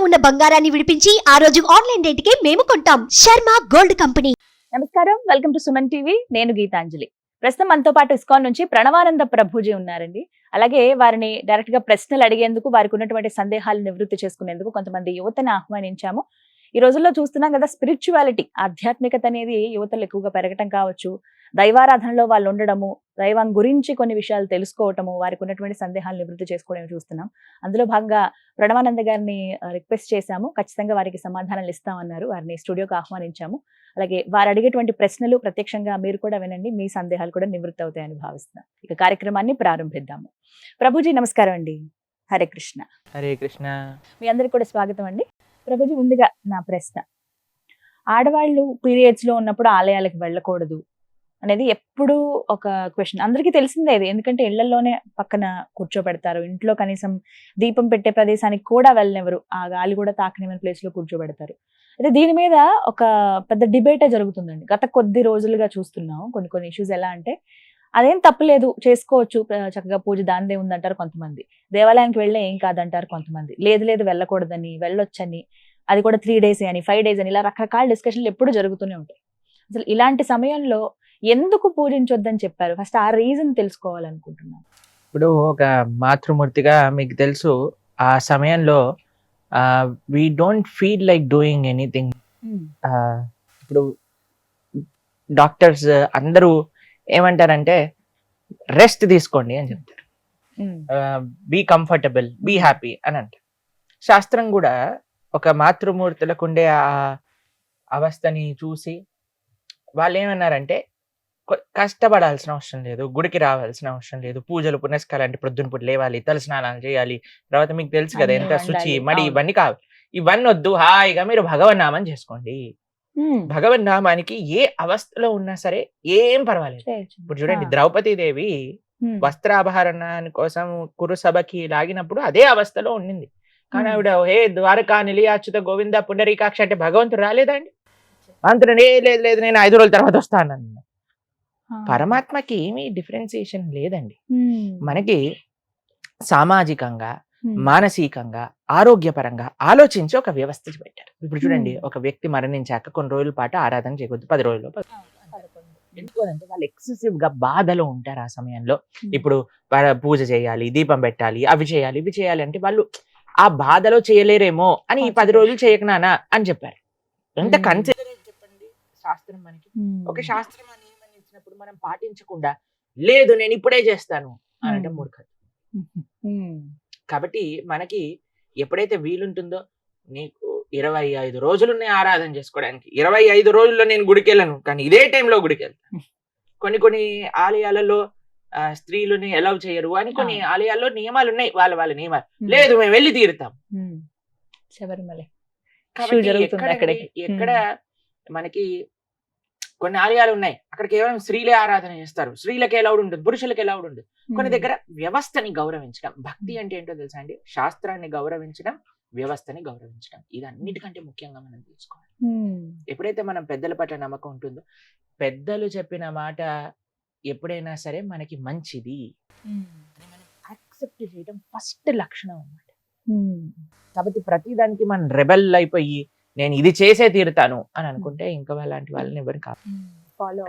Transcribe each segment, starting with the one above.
ఉన్న బంగారాన్ని విడిపించి ఆ రోజు ఆన్లైన్ రేటుకే మేము కొంటాం. Sharma gold company. నమస్కారం, వెల్కమ్ టు సుమన్ టీవీ. నేను గీతాంజలి. ప్రస్తుతం మనతో పాటు ఇస్కాన్ నుంచి ప్రణవానంద ప్రభుజీ ఉన్నారండి. అలాగే వారిని డైరెక్ట్ గా ప్రశ్నలు అడిగేందుకు, వారికి ఉన్నటువంటి సందేహాలు నివృత్తి చేసుకునేందుకు కొంతమంది యువతని ఆహ్వానించాము. ఈ రోజుల్లో చూస్తున్నాం కదా, స్పిరిచువాలిటీ, ఆధ్యాత్మికత అనేది యువతలు ఎక్కువగా పెరగటం కావచ్చు, దైవారాధనలో వాళ్ళు ఉండడము, దైవం గురించి కొన్ని విషయాలు తెలుసుకోవటము, వారికి ఉన్నటువంటి సందేహాలు నివృత్తి చేసుకోవడం చూస్తున్నాం. అందులో భాగంగా ప్రణవానంద గారిని రిక్వెస్ట్ చేశాము. ఖచ్చితంగా వారికి సమాధానాలు ఇస్తామన్నారు. వారిని స్టూడియోకి ఆహ్వానించాము. అలాగే వారు అడిగేటువంటి ప్రశ్నలు ప్రత్యక్షంగా మీరు కూడా వినండి, మీ సందేహాలు కూడా నివృత్తి అవుతాయని భావిస్తున్నాం. ఇక కార్యక్రమాన్ని ప్రారంభిద్దాము. ప్రభుజీ నమస్కారం అండి. హరే కృష్ణ. హరే కృష్ణ. మీ అందరికి కూడా స్వాగతం అండి. ప్రభుజీ, ముందుగా నా ప్రశ్న, ఆడవాళ్ళు పీరియడ్స్ లో ఉన్నప్పుడు ఆలయాలకు వెళ్ళకూడదు అనేది ఎప్పుడు ఒక క్వశ్చన్. అందరికీ తెలిసిందే ఇది, ఎందుకంటే ఇళ్లలోనే పక్కన కూర్చోబెడతారు, ఇంట్లో కనీసం దీపం పెట్టే ప్రదేశానికి కూడా వెళ్ళనివ్వరు, ఆ గాలి కూడా తాకనివ్వని ప్లేస్ లో కూర్చోబెడతారు. అయితే దీని మీద ఒక పెద్ద డిబేటే జరుగుతుందండి. గత కొద్ది రోజులుగా చూస్తున్నాం కొన్ని ఇష్యూస్. ఎలా అంటే అదేం తప్పులేదు, చేసుకోవచ్చు, చక్కగా పూజ దానిదే ఉందంటారు కొంతమంది. దేవాలయానికి వెళ్ళే ఏం కాదంటారు కొంతమంది. లేదు వెళ్ళకూడదని, వెళ్ళొచ్చని, అది కూడా 3 days అని, 5 days అని, ఇలా రకరకాల డిస్కషన్లు ఎప్పుడు జరుగుతూనే ఉంటాయి. అసలు ఇలాంటి సమయంలో ఎందుకు పూజించొద్దని చెప్పారు? ఫస్ట్ ఆ రీజన్ తెలుసుకోవాలనుకుంటున్నాను. ఇప్పుడు ఒక మాతృమూర్తిగా మీకు తెలుసు, ఆ సమయంలో we don't feel like doing anything. ఇప్పుడు డాక్టర్స్ అందరూ ఏమంటారంటే రెస్ట్ తీసుకోండి అని చెప్తారు, బీ కంఫర్టబుల్, బీ హ్యాపీ అని అంటారు. శాస్త్రం కూడా ఒక మాతృమూర్తులకు ఉండే ఆ అవస్థని చూసి వాళ్ళు ఏమన్నారంటే, కష్టపడాల్సిన అవసరం లేదు, గుడికి రావాల్సిన అవసరం లేదు, పూజలు పునస్కారాలు అంటే ప్రొద్దున పూట లేవాలి, తల స్నానాలు చేయాలి, తర్వాత మీకు తెలుసు కదా ఎంత శుచి మడి ఇవన్నీ కావాలి, ఇవన్నీ వద్దు, హాయిగా మీరు భగవన్నామం చేసుకోండి. భగవన్నామానికి ఏ అవస్థలో ఉన్నా సరే ఏం పర్వాలేదు. ఇప్పుడు చూడండి, ద్రౌపదీదేవి వస్త్రాభరణాని కోసం కురుసభకి లాగినప్పుడు అదే అవస్థలో ఉండింది. కానీ ఆవిడ హే ద్వారకా నిలయాచ్యుత గోవింద పుండరీకాక్ష అంటే భగవంతుడు రాలేదండి. భగవంతుడు లేదు నేను 5 రోజుల తర్వాత వస్తాను. పరమాత్మకి ఏమీ డిఫరెన్సియేషన్ లేదండి. మనకి సామాజికంగా, మానసికంగా, ఆరోగ్యపరంగా ఆలోచించి ఒక వ్యవస్థ పెట్టారు. ఇప్పుడు చూడండి, ఒక వ్యక్తి మరణించాక కొన్ని రోజుల పాటు ఆరాధన చేయకూడదు, 10 రోజులు. ఎందుకంటే వాళ్ళు ఎక్సెసివ్ గా బాధలో ఉంటారు ఆ సమయంలో. ఇప్పుడు పూజ చేయాలి, దీపం పెట్టాలి, అవి చేయాలి ఇవి చేయాలి అంటే వాళ్ళు ఆ బాధలో చేయలేరేమో అని ఈ 10 రోజులు చేయకనానా అని చెప్పారు. ఎంత కన్సిడర్ చెప్పండి శాస్త్రం మనకి. ఒక శాస్త్రం అని ఏమని ఇచ్చినప్పుడు మనం పాటించకుండా లేదు నేను ఇప్పుడే చేస్తాను అని అంటే మూర్ఖత్వం. కాబట్టి మనకి ఎప్పుడైతే వీలుంటుందో, నీకు 25 రోజులు ఉన్నాయి ఆరాధన చేసుకోవడానికి, 25 రోజుల్లో నేను గుడికి వెళ్ళను, కానీ ఇదే టైంలో గుడికి వెళ్తాను. కొన్ని ఆలయాలలో స్త్రీలని ఎలవ్ చేయరు అని కొన్ని ఆలయాల్లో నియమాలు ఉన్నాయి, వాళ్ళ నియమాలు. లేదు మేము వెళ్ళి తీరుతాం. శబరిమల ఎక్కడ మనకి కొన్ని ఆలయాలు ఉన్నాయి, అక్కడ కేవలం స్త్రీలే ఆరాధన చేస్తారు, స్త్రీలకి ఎలౌడ్ ఉంటుంది, పురుషులకి ఎలౌడ్ ఉంటుంది. కొన్ని దగ్గర వ్యవస్థని గౌరవించడం, భక్తి అంటే ఏంటో తెలుసా అండి, శాస్త్రాన్ని గౌరవించడం, వ్యవస్థని గౌరవించడం, ఇది అన్నిటికంటే ముఖ్యంగా మనం తీసుకోవాలి. ఎప్పుడైతే మనం పెద్దల పట్ల నమ్మకం ఉంటుందో, పెద్దలు చెప్పిన మాట ఎప్పుడైనా సరే మనకి మంచిది అని మనం యాక్సెప్ట్ చేయడం ఫస్ట్ లక్షణం అన్నమాట. కాబట్టి ప్రతిదానికి మనం రెబెల్ అయిపోయి నేను ఇది చేసే తీరుతాను అని అనుకుంటే ఇంకా అలాంటి వాళ్ళని ఎవరు కాదు.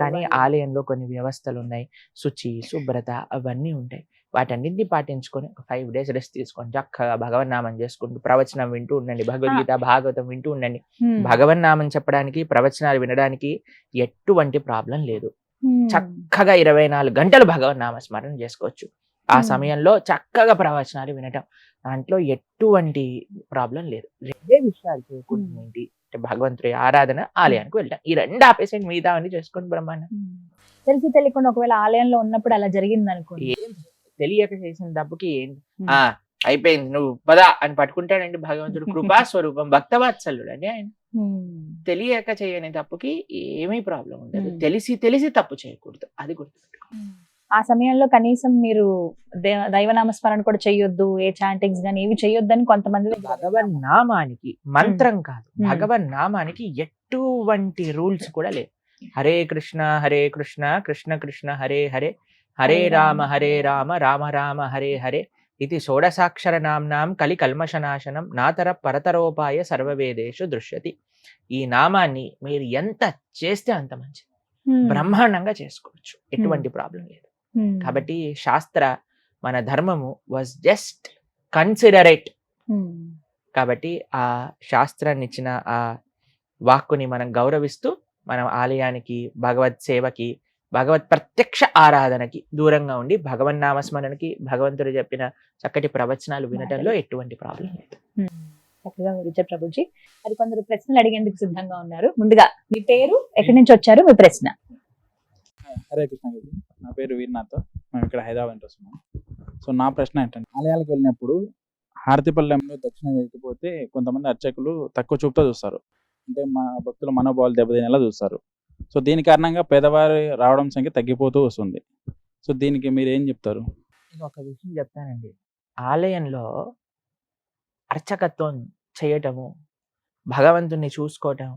కానీ ఆలయంలో కొన్ని వ్యవస్థలు ఉన్నాయి, శుచి శుభ్రత అవన్నీ ఉంటాయి. వాటన్నింటినీ పాటించుకొని ఒక 5 days రెస్ట్ తీసుకోండి, చక్కగా భగవన్నామం చేసుకుంటూ ప్రవచనం వింటూ ఉండండి, భగవద్గీత భాగవతం వింటూ ఉండండి. భగవన్నామం చెప్పడానికి, ప్రవచనాలు వినడానికి ఎటువంటి ప్రాబ్లం లేదు. చక్కగా 24 గంటలు భగవన్నామ స్మరణ చేసుకోవచ్చు. ఆ సమయంలో చక్కగా ప్రవచనాలు వినటం, దాంట్లో ఎటువంటి ప్రాబ్లం లేదు. 2 విషయాలు చేయకూడదు ఏంటి అంటే భగవంతుడి ఆరాధన, ఆలయానికి వెళ్ళాం, ఈ 2 ఆపేసండి, మిగతా అన్ని చేసుకోండి బ్రహ్మాండం. తెలిసి తెలియకుండా ఒకవేళ ఆలయంలో ఉన్నప్పుడు అలా జరిగింది అనుకోండి, తెలియక చేసిన తప్పుకి అయిపోయింది నువ్వు పదా అని పట్టుకుంటాడండి భగవంతుడు. కృపా స్వరూపం, భక్తవాత్సల్యుడు అండి ఆయన. తెలియక చేయని తప్పుకి ఏమీ ప్రాబ్లం ఉండదు. తెలిసి తప్పు చేయకూడదు, అది గుర్తుపెట్టుకో. ఆ సమయంలో కనీసం మీరు దైవనామస్మరణ కూడా చెయ్యొద్దు, ఏ చాంటింగ్స్ గానీ ఏవి చెయ్యొద్దని కొంతమంది. భగవన్ నామానికి, మంత్రం కాదు, భగవన్ నామానికి ఎటువంటి రూల్స్ కూడా లేవు. హరే కృష్ణ కృష్ణ కృష్ణ హరే హరే, హరే రామ రామ రామ హరే హరే, ఇది షోడసాక్షర నామ్నాం కలి కల్మషనాశనం నాతర పరతరోపాయ సర్వవేదేషు దృశ్యతి. ఈ నామాన్ని మీరు ఎంత చేస్తే అంత మంచిది, బ్రహ్మాండంగా చేసుకోవచ్చు, ఎటువంటి ప్రాబ్లం లేదు. కాబట్టి శాస్త్ర మన ధర్మము వాజ్ జస్ట్ కన్సిడరేట్. కాబట్టి ఆ శాస్త్రాన్ని ఇచ్చిన ఆ వాక్కుని మనం గౌరవిస్తూ మనం ఆలయానికి, భగవత్ సేవకి, భగవత్ ప్రత్యక్ష ఆరాధనకి దూరంగా ఉండి భగవన్నామస్మరణకి, భగవంతుడు చెప్పిన చక్కటి ప్రవచనాలు వినటంలో ఎటువంటి ప్రాబ్లం లేదు. చక్కగా వివరించారు ప్రభుజీ. మరి కొందరు ప్రశ్నలు అడిగేందుకు సిద్ధంగా ఉన్నారు. ముందుగా మీ పేరు, ఎక్కడి నుంచి వచ్చారు, మీ ప్రశ్న. హరే కృష్ణ గారు, నా పేరు వీర్నాథ్. మేము ఇక్కడ హైదరాబాద్ నుంచి వస్తున్నాం. సో నా ప్రశ్న ఏంటంటే, ఆలయాలకు వెళ్ళినప్పుడు హారతిపల్లెంలో దక్షిణ వేయకపోతే కొంతమంది అర్చకులు తక్కువ చూపుతో చూస్తారు, అంటే మన భక్తుల మనోభావాలు దెబ్బతినేలా చూస్తారు. సో దీని కారణంగా పేదవారి రావడం సంఖ్య తగ్గిపోతూ వస్తుంది. సో దీనికి మీరు ఏం చెప్తారు? నేను ఒక విషయం చెప్తానండి. ఆలయంలో అర్చకత్వం చేయటము, భగవంతుని చూసుకోవటం,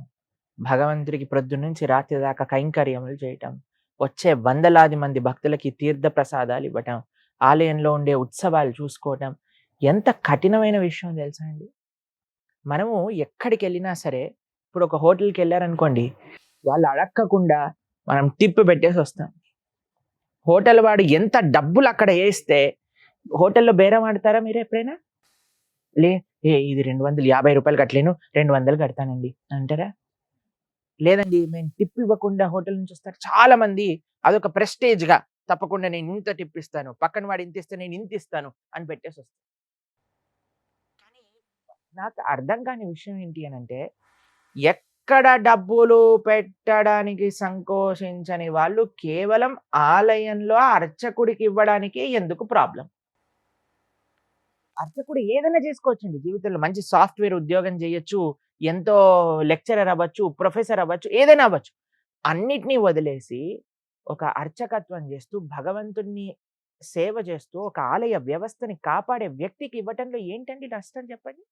భగవంతుడికి ప్రొద్దు నుంచి రాత్రి దాకా కైంకర్యములు చేయటం, వచ్చే వందలాది మంది భక్తులకి తీర్థ ప్రసాదాలు ఇవ్వటం, ఆలయంలో ఉండే ఉత్సవాలు చూసుకోవటం ఎంత కఠినమైన విషయం తెలుసా అండి. మనము ఎక్కడికి వెళ్ళినా సరే, ఇప్పుడు ఒక హోటల్కి వెళ్ళారనుకోండి, వాళ్ళు అడక్కకుండా మనం టిప్ పెట్టేసి వస్తాం. హోటల్ వాడు ఎంత డబ్బులు అక్కడ వేస్తే హోటల్లో బేరం ఆడతారా మీరు ఎప్పుడైనా? ఇది 250 రూపాయలు కట్టలేను, 200 కడతానండి అంటారా? లేదండి, మేము టిప్ ఇవ్వకుండా హోటల్ నుంచి వస్తారు చాలా మంది. అదొక ప్రెస్టేజ్ గా, తప్పకుండా నేను ఇంత టిప్ ఇస్తాను, పక్కన వాడు ఇంత ఇస్తే నేను ఇంత ఇస్తాను అని పెట్టేసి వస్తాను. కానీ నాకు అర్థం కాని విషయం ఏంటి అని అంటే, ఎక్కడ డబ్బులు పెట్టడానికి సంకోచించని వాళ్ళు కేవలం ఆలయంలో అర్చకుడికి ఇవ్వడానికి ఎందుకు ప్రాబ్లం? అర్చకుడు ఏదైనా చేసుకోవచ్చండి జీవితంలో. మంచి సాఫ్ట్వేర్ ఉద్యోగం చేయొచ్చు, ఎంతో లెక్చరర్ అవ్వచ్చు, ప్రొఫెసర్ అవ్వచ్చు, ఏదైనా అవ్వచ్చు. అన్నిటినీ వదిలేసి ఒక అర్చకత్వం చేస్తూ, భగవంతుణ్ణి సేవ చేస్తూ, ఒక ఆలయ వ్యవస్థని కాపాడే వ్యక్తికి ఇవ్వటంలో ఏంటండి నష్టం చెప్పండి?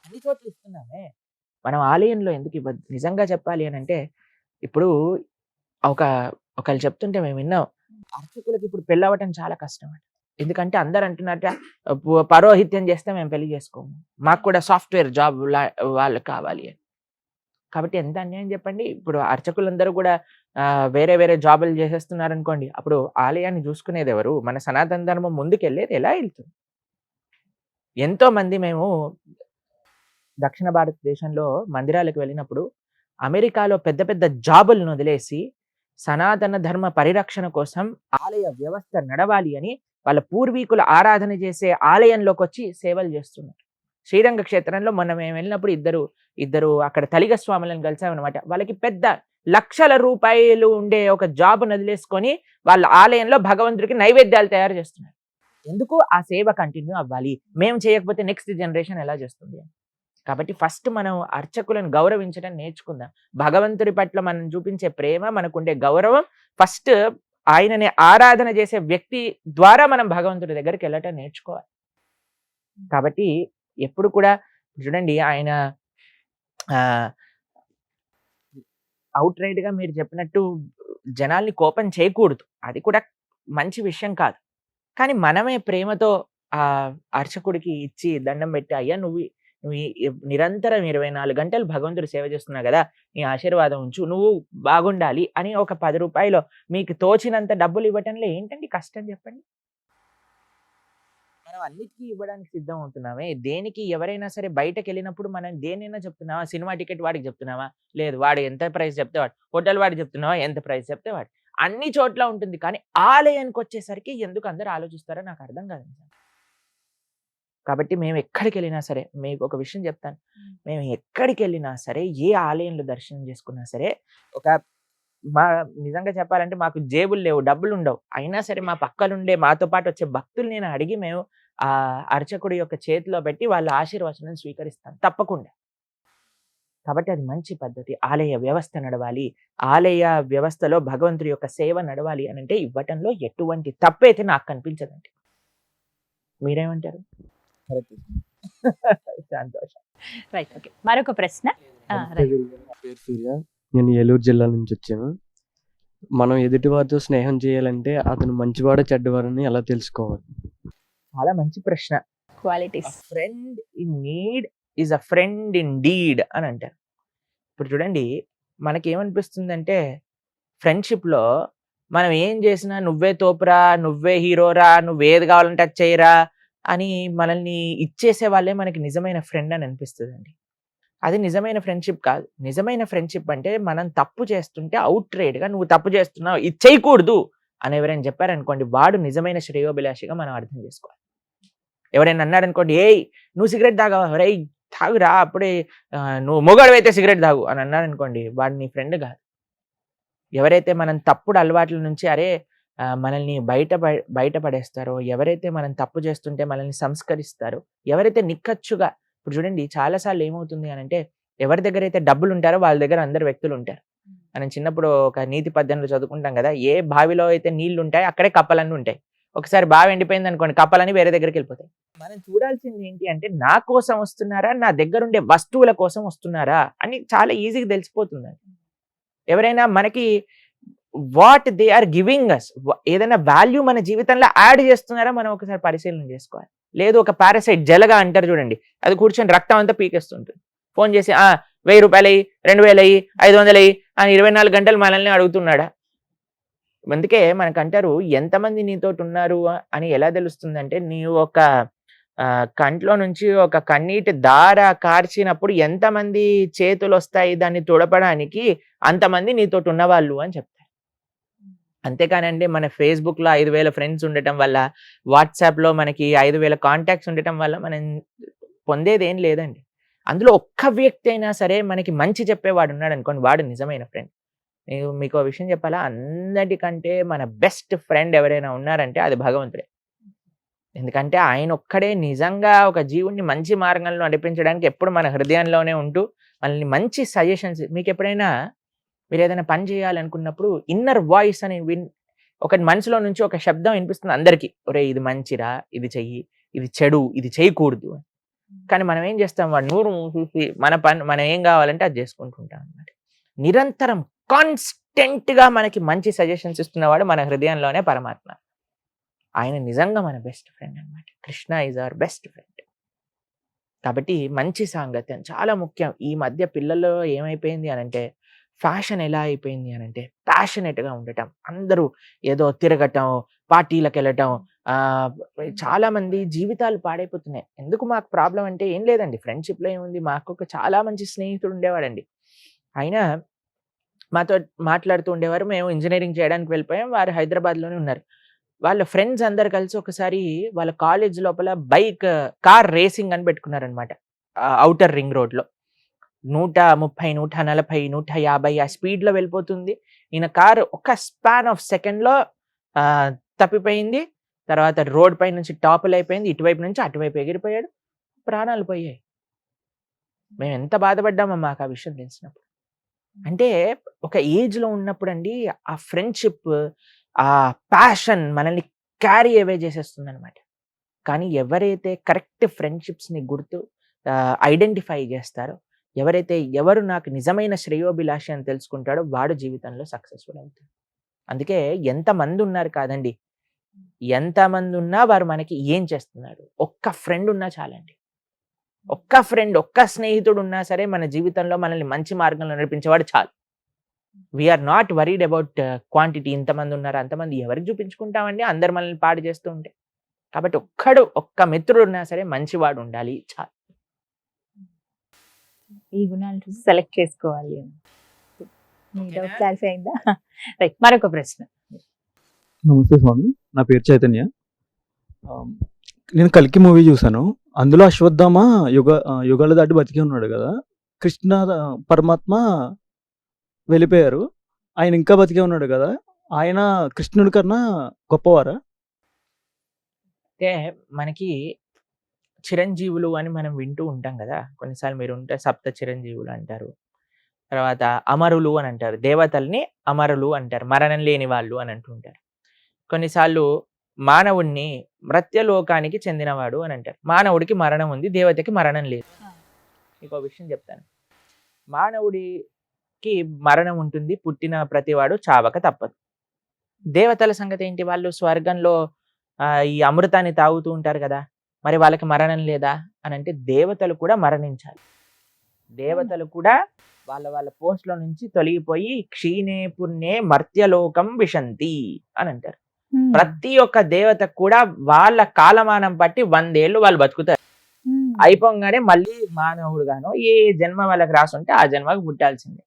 అన్ని చోట్ల ఇస్తున్నామే, మనం ఆలయంలో ఎందుకు ఇవ్వద్దు? నిజంగా చెప్పాలి అని అంటే, ఇప్పుడు ఒకళ్ళు చెప్తుంటే మేము విన్నాం, అర్చకులకి ఇప్పుడు పెళ్ళవటం చాలా కష్టం అంట. ఎందుకంటే అందరు అంటున్నట్ట, పరోహిత్యం చేస్తే మేము పెళ్లి చేసుకోము, మాకు కూడా సాఫ్ట్వేర్ జాబ్ వాళ్ళు కావాలి అని. కాబట్టి ఎంత అన్యాయం చెప్పండి. ఇప్పుడు అర్చకులందరూ కూడా వేరే వేరే జాబులు చేసేస్తున్నారు అనుకోండి, అప్పుడు ఆలయాన్ని చూసుకునేది ఎవరు? మన సనాతన ధర్మం ముందుకెళ్ళేది ఎలా వెళ్తుంది? ఎంతో మంది మేము దక్షిణ భారతదేశంలో మందిరాలకు వెళ్ళినప్పుడు, అమెరికాలో పెద్ద పెద్ద జాబులను వదిలేసి సనాతన ధర్మ పరిరక్షణ కోసం ఆలయ వ్యవస్థ నడవాలి అని వాళ్ళ పూర్వీకుల ఆరాధన చేసే ఆలయంలోకి వచ్చి సేవలు చేస్తున్నారు. శ్రీరంగ క్షేత్రంలో మొన్న మేము వెళ్ళినప్పుడు ఇద్దరు అక్కడ తలిగ స్వాములను కలిసామన్నమాట. వాళ్ళకి పెద్ద లక్షల రూపాయలు ఉండే ఒక జాబ్ వదిలేసుకొని వాళ్ళ ఆలయంలో భగవంతుడికి నైవేద్యాలు తయారు చేస్తున్నారు. ఎందుకు? ఆ సేవ కంటిన్యూ అవ్వాలి, మేము చేయకపోతే నెక్స్ట్ జనరేషన్ ఎలా చేస్తుంది? కాబట్టి ఫస్ట్ మనం అర్చకులను గౌరవించడం నేర్చుకుందాం. భగవంతుడి పట్ల మనం చూపించే ప్రేమ, మనకుండే గౌరవం, ఫస్ట్ ఆయనని ఆరాధన చేసే వ్యక్తి ద్వారా మనం భగవంతుడి దగ్గరికి వెళ్ళటం నేర్చుకోవాలి. కాబట్టి ఎప్పుడు కూడా చూడండి, ఆయన అవుట్ రైట్ గా మీరు చెప్పినట్టు జనాల్ని కోపం చేయకూడదు, అది కూడా మంచి విషయం కాదు. కానీ మనమే ప్రేమతో ఆ అర్చకుడికి ఇచ్చి దండం పెట్టి, అయ్యా నువ్వు నిరంతరం 24 గంటలు భగవంతుడి సేవ చేస్తున్నావు కదా, నీ ఆశీర్వాదం ఉంచు, నువ్వు బాగుండాలి అని ఒక 10 రూపాయలు మీకు తోచినంత డబ్బులు ఇవ్వటంలో ఏంటండి కష్టం చెప్పండి? మనం అన్నిటికీ ఇవ్వడానికి సిద్ధం అవుతున్నామే. దేనికి ఎవరైనా సరే బయటకు వెళ్ళినప్పుడు మనం దేనైనా చెప్తున్నావా? సినిమా టికెట్ వాడికి చెప్తున్నావా? లేదు, వాడు ఎంత ప్రైస్ చెప్తే వాడు. హోటల్ వాడికి చెప్తున్నావా? ఎంత ప్రైస్ చెప్తే వాడు. అన్ని చోట్ల ఉంటుంది. కానీ ఆలయానికి వచ్చేసరికి ఎందుకు అందరూ ఆలోచిస్తారో నాకు అర్థం కాదు. కాబట్టి మేము ఎక్కడికి వెళ్ళినా సరే, మీకు ఒక విషయం చెప్తాను, మేము ఎక్కడికి వెళ్ళినా సరే, ఏ ఆలయంలో దర్శనం చేసుకున్నా సరే, నిజంగా చెప్పాలంటే మాకు జేబులు లేవు, డబ్బులు ఉండవు, అయినా సరే మా పక్కనుండే మాతో పాటు వచ్చే భక్తులు నేను అడిగి మేము ఆ అర్చకుడి యొక్క చేతిలో పెట్టి వాళ్ళ ఆశీర్వచనం స్వీకరిస్తాం తప్పకుండా. కాబట్టి అది మంచి పద్ధతి. ఆలయ వ్యవస్థ నడవాలి, ఆలయ వ్యవస్థలో భగవంతుడి యొక్క సేవ నడవాలి అని అంటే ఇవ్వటంలో ఎటువంటి తప్పైతే నాకు కనిపించదండి. మీరేమంటారు? సంతోషం. Right, okay. మరొక ప్రశ్న. పేరు సూర్య, నేను ఏలూరు జిల్లా నుంచి వచ్చాను. మనం ఎదుటి వారితో స్నేహం చేయాలంటే అతను మంచివాడ చెడ్డవారని ఎలా తెలుసుకోవాలి? చాలా మంచి ప్రశ్న. Qualities. Friend in need is a friend indeed అని అంటారు. ఇప్పుడు చూడండి, మనకేమనిపిస్తుందంటే ఫ్రెండ్షిప్లో మనం ఏం చేసినా నువ్వే తోపురా, నువ్వే హీరోరా, నువ్వేది కావాలంటే అది చేయరా అని మనల్ని ఇచ్చేసే వాళ్ళే మనకి నిజమైన ఫ్రెండ్ అని అనిపిస్తుందండి. అది నిజమైన ఫ్రెండ్షిప్ కాదు. నిజమైన ఫ్రెండ్షిప్ అంటే మనం తప్పు చేస్తుంటే అవుట్‌రైట్‌గా నువ్వు తప్పు చేస్తున్నావు, ఇది చేయకూడదు అని ఎవరైనా చెప్పారనుకోండి, వాడు నిజమైన శ్రేయోభిలాషిగా మనం అర్థం చేసుకోవాలి. ఎవరైనా అన్నారనుకోండి, "ఏయ్ నువ్వు సిగరెట్ తాగవా? రేయ్ తాగురా అప్పుడే, నువ్వు మొగాడివైతే సిగరెట్ తాగు" అని అన్నారనుకోండి, వాడు నీ ఫ్రెండ్ కాదు. ఎవరైతే మనం తప్పుడు అలవాట్ల నుంచి మనల్ని బయటపడేస్తారో, ఎవరైతే మనం తప్పు చేస్తుంటే మనల్ని సంస్కరిస్తారో, ఎవరైతే నిక్కచ్చుగా, ఇప్పుడు చూడండి చాలా సార్లు ఏమవుతుంది అనంటే, ఎవరి దగ్గర అయితే డబ్బులు ఉంటారో వాళ్ళ దగ్గర అందరు వ్యక్తులు ఉంటారు. మనం చిన్నప్పుడు ఒక నీతి పద్యంలో చదువుకుంటాం కదా, ఏ బావిలో అయితే నీళ్లు ఉంటాయి అక్కడే కప్పలన్నీ ఉంటాయి. ఒకసారి బావి ఎండిపోయింది అనుకోండి, కప్పలని వేరే దగ్గరికి వెళ్ళిపోతాయి. మనం చూడాల్సింది ఏంటి అంటే, నా కోసం వస్తున్నారా, నా దగ్గర ఉండే వస్తువుల కోసం వస్తున్నారా అని చాలా ఈజీగా తెలిసిపోతుందండి. ఎవరైనా మనకి what they are giving us, ఏదైనా వాల్యూ మన జీవితంలో యాడ్ చేస్తున్నారా మనం ఒకసారి పరిశీలన చేసుకోవాలి. లేదు ఒక పారాసైట్ జలగా అంటారు చూడండి, అది కూర్చొని రక్తం అంతా పీకేస్తుంటుంది. ఫోన్ చేసి 1000 రూపాయలు అయ్యి, 2000 అయ్యి, 500 అయ్యి అని 24 గంటలు మనల్ని అడుగుతున్నాడా? అందుకే మనకంటారు, ఎంతమంది నీతోటి ఉన్నారు అని ఎలా తెలుస్తుందంటే, నీవు ఒక కంట్లో నుంచి ఒక కన్నీటి ధార కార్చినప్పుడు ఎంతమంది చేతులు వస్తాయి దాన్ని తుడపడానికి, అంతమంది నీతోటి ఉన్నవాళ్ళు అని చెప్తారు. అంతేకానండి మన ఫేస్బుక్లో 5000 ఫ్రెండ్స్ ఉండటం వల్ల, వాట్సాప్లో మనకి 5000 కాంటాక్ట్స్ ఉండటం వల్ల మనం పొందేది ఏం లేదండి. అందులో ఒక్క వ్యక్తి అయినా సరే మనకి మంచి చెప్పేవాడు ఉన్నాడు అనుకోండి, వాడు నిజమైన ఫ్రెండ్. నేను మీకు ఒక విషయం చెప్పాలా, అందరికంటే మన బెస్ట్ ఫ్రెండ్ ఎవరైనా ఉన్నారంటే అది భగవంతుడే. ఎందుకంటే ఆయన ఒక్కడే నిజంగా ఒక జీవుడిని మంచి మార్గంలో నడిపించడానికి ఎప్పుడు మన హృదయంలోనే ఉంటూ మనల్ని మంచి సజెషన్స్, మీకు ఎప్పుడైనా మీరు ఏదైనా పని చేయాలనుకున్నప్పుడు ఇన్నర్ వాయిస్ అని ఒక మనసులో నుంచి ఒక శబ్దం వినిపిస్తుంది అందరికీ, ఒరే ఇది మంచిరా, ఇది చెయ్యి, ఇది చెడు, ఇది చేయకూడదు అని. కానీ మనం ఏం చేస్తాం, వాడు నూరు చూసి మన పని మనం ఏం కావాలంటే అది చేసుకుంటుంటాం అన్నమాట. నిరంతరం కాన్స్టెంట్గా మనకి మంచి సజెషన్స్ ఇస్తున్నవాడు మన హృదయంలోనే పరమాత్మ. ఆయన నిజంగా మన బెస్ట్ ఫ్రెండ్ అన్నమాట. Krishna is our best friend. కాబట్టి మంచి సాంగత్యం చాలా ముఖ్యం. ఈ మధ్య పిల్లల్లో ఏమైపోయింది అనంటే, ఫ్యాషన్ ఎలా అయిపోయింది అనంటే, ప్యాషనెట్గా ఉండటం, అందరూ ఏదో తిరగటం, పార్టీలకు వెళ్ళటం, చాలా మంది జీవితాలు పాడైపోతున్నాయి. ఎందుకు మాకు ప్రాబ్లం అంటే ఏం లేదండి, ఫ్రెండ్షిప్లో ఏముంది, మాకు ఒక చాలా మంచి స్నేహితుడు ఉండేవాడండి. ఆయన మాతో మాట్లాడుతూ ఉండేవారు. మేము ఇంజనీరింగ్ చేయడానికి వెళ్ళిపోయాం, వారు హైదరాబాద్లోనే ఉన్నారు. వాళ్ళ ఫ్రెండ్స్ అందరు కలిసి ఒకసారి వాళ్ళ కాలేజ్ లోపల కార్ రేసింగ్ అని పెట్టుకున్నారనమాట. ఔటర్ రింగ్ రోడ్లో 130, 140, 150 ఆ స్పీడ్లో వెళ్ళిపోతుంది. ఈయన కారు ఒక స్పాన్ ఆఫ్ సెకండ్లో తప్పిపోయింది. తర్వాత రోడ్ పై నుంచి టాపుల్ అయిపోయింది, ఇటువైపు నుంచి అటువైపు ఎగిరిపోయాడు, ప్రాణాలు పోయాయి. మేము ఎంత బాధపడ్డామో మాకు ఆ విషయం తెలిసినప్పుడు. అంటే ఒక ఏజ్లో ఉన్నప్పుడు అండి, ఆ ఫ్రెండ్షిప్, ఆ ప్యాషన్ మనల్ని క్యారీ అవే చేసేస్తుంది అనమాట. కానీ ఎవరైతే కరెక్ట్ ఫ్రెండ్షిప్స్ని ఐడెంటిఫై చేస్తారో, ఎవరు నాకు నిజమైన శ్రేయోభిలాషి అని తెలుసుకుంటాడో, వాడు జీవితంలో సక్సెస్ఫుల్ అవుతాడు. అందుకే ఎంతమంది ఉన్నారు కాదండి, ఎంతమంది ఉన్నా వారు మనకి ఏం చేస్తున్నాడు, ఒక్క ఫ్రెండ్ ఉన్నా చాలండి. ఒక్క ఫ్రెండ్, ఒక్క స్నేహితుడు ఉన్నా సరే మన జీవితంలో మనల్ని మంచి మార్గంలో నడిపించేవాడు చాలు. We are not worried about quantity, ఇంతమంది ఉన్నారు అంతమంది ఎవరికి చూపించుకుంటామండి, అందరు మనల్ని పాడు చేస్తూ ఉంటే. కాబట్టి ఒక్క మిత్రుడు ఉన్నా సరే మంచివాడు ఉండాలి చాలు. ఈ గుణాలు చూసి సెలెక్ట్ చేసుకోవాలి. మీ డౌట్ క్లారిఫై అయిందా? రైట్, మరొక ప్రశ్న. నమస్తే స్వామి, నా పేరు చైతన్య. నేను కల్కి మూవీ చూశాను. అందులో అశ్వత్థామ యుగాలు దాటి బతికి ఉన్నాడు కదా, కృష్ణ పరమాత్మ వెళ్ళిపోయారు, ఆయన ఇంకా బతికే ఉన్నాడు కదా, ఆయన కృష్ణుడి కన్నా గొప్పవారా? అంటే మనకి చిరంజీవులు అని మనం వింటూ ఉంటాం కదా, కొన్నిసార్లు మీరు ఉంటే సప్త చిరంజీవులు అంటారు, తర్వాత అమరులు అని అంటారు, దేవతల్ని అమరులు అంటారు, మరణం లేని వాళ్ళు అని అంటుంటారు. కొన్నిసార్లు మానవుడిని మృత్యలోకానికి చెందినవాడు అని అంటారు. మానవుడికి మరణం ఉంది, దేవతకి మరణం లేదు. మీకు ఒక విషయం చెప్తాను, మానవుడికి మరణం ఉంటుంది, పుట్టిన ప్రతివాడు చావక తప్పదు. దేవతల సంగతి ఏంటి, వాళ్ళు స్వర్గంలో ఈ అమృతాన్ని తాగుతూ ఉంటారు కదా, మరి వాళ్ళకి మరణం లేదా అని అంటే దేవతలు కూడా మరణించాలి. దేవతలు కూడా వాళ్ళ వాళ్ళ పోస్ట్లో నుంచి తొలగిపోయి క్షీణే పుణ్యే మర్త్యలోకం విశంతి అని అంటారు. ప్రతి ఒక్క దేవతకు కూడా వాళ్ళ కాలమానం బట్టి 100 ఏళ్ళు వాళ్ళు బతుకుతారు. అయిపోగానే మళ్ళీ మానవుడుగానో ఏ జన్మ వాళ్ళకి రాసుంటే ఆ జన్మకు పుట్టాల్సిందే.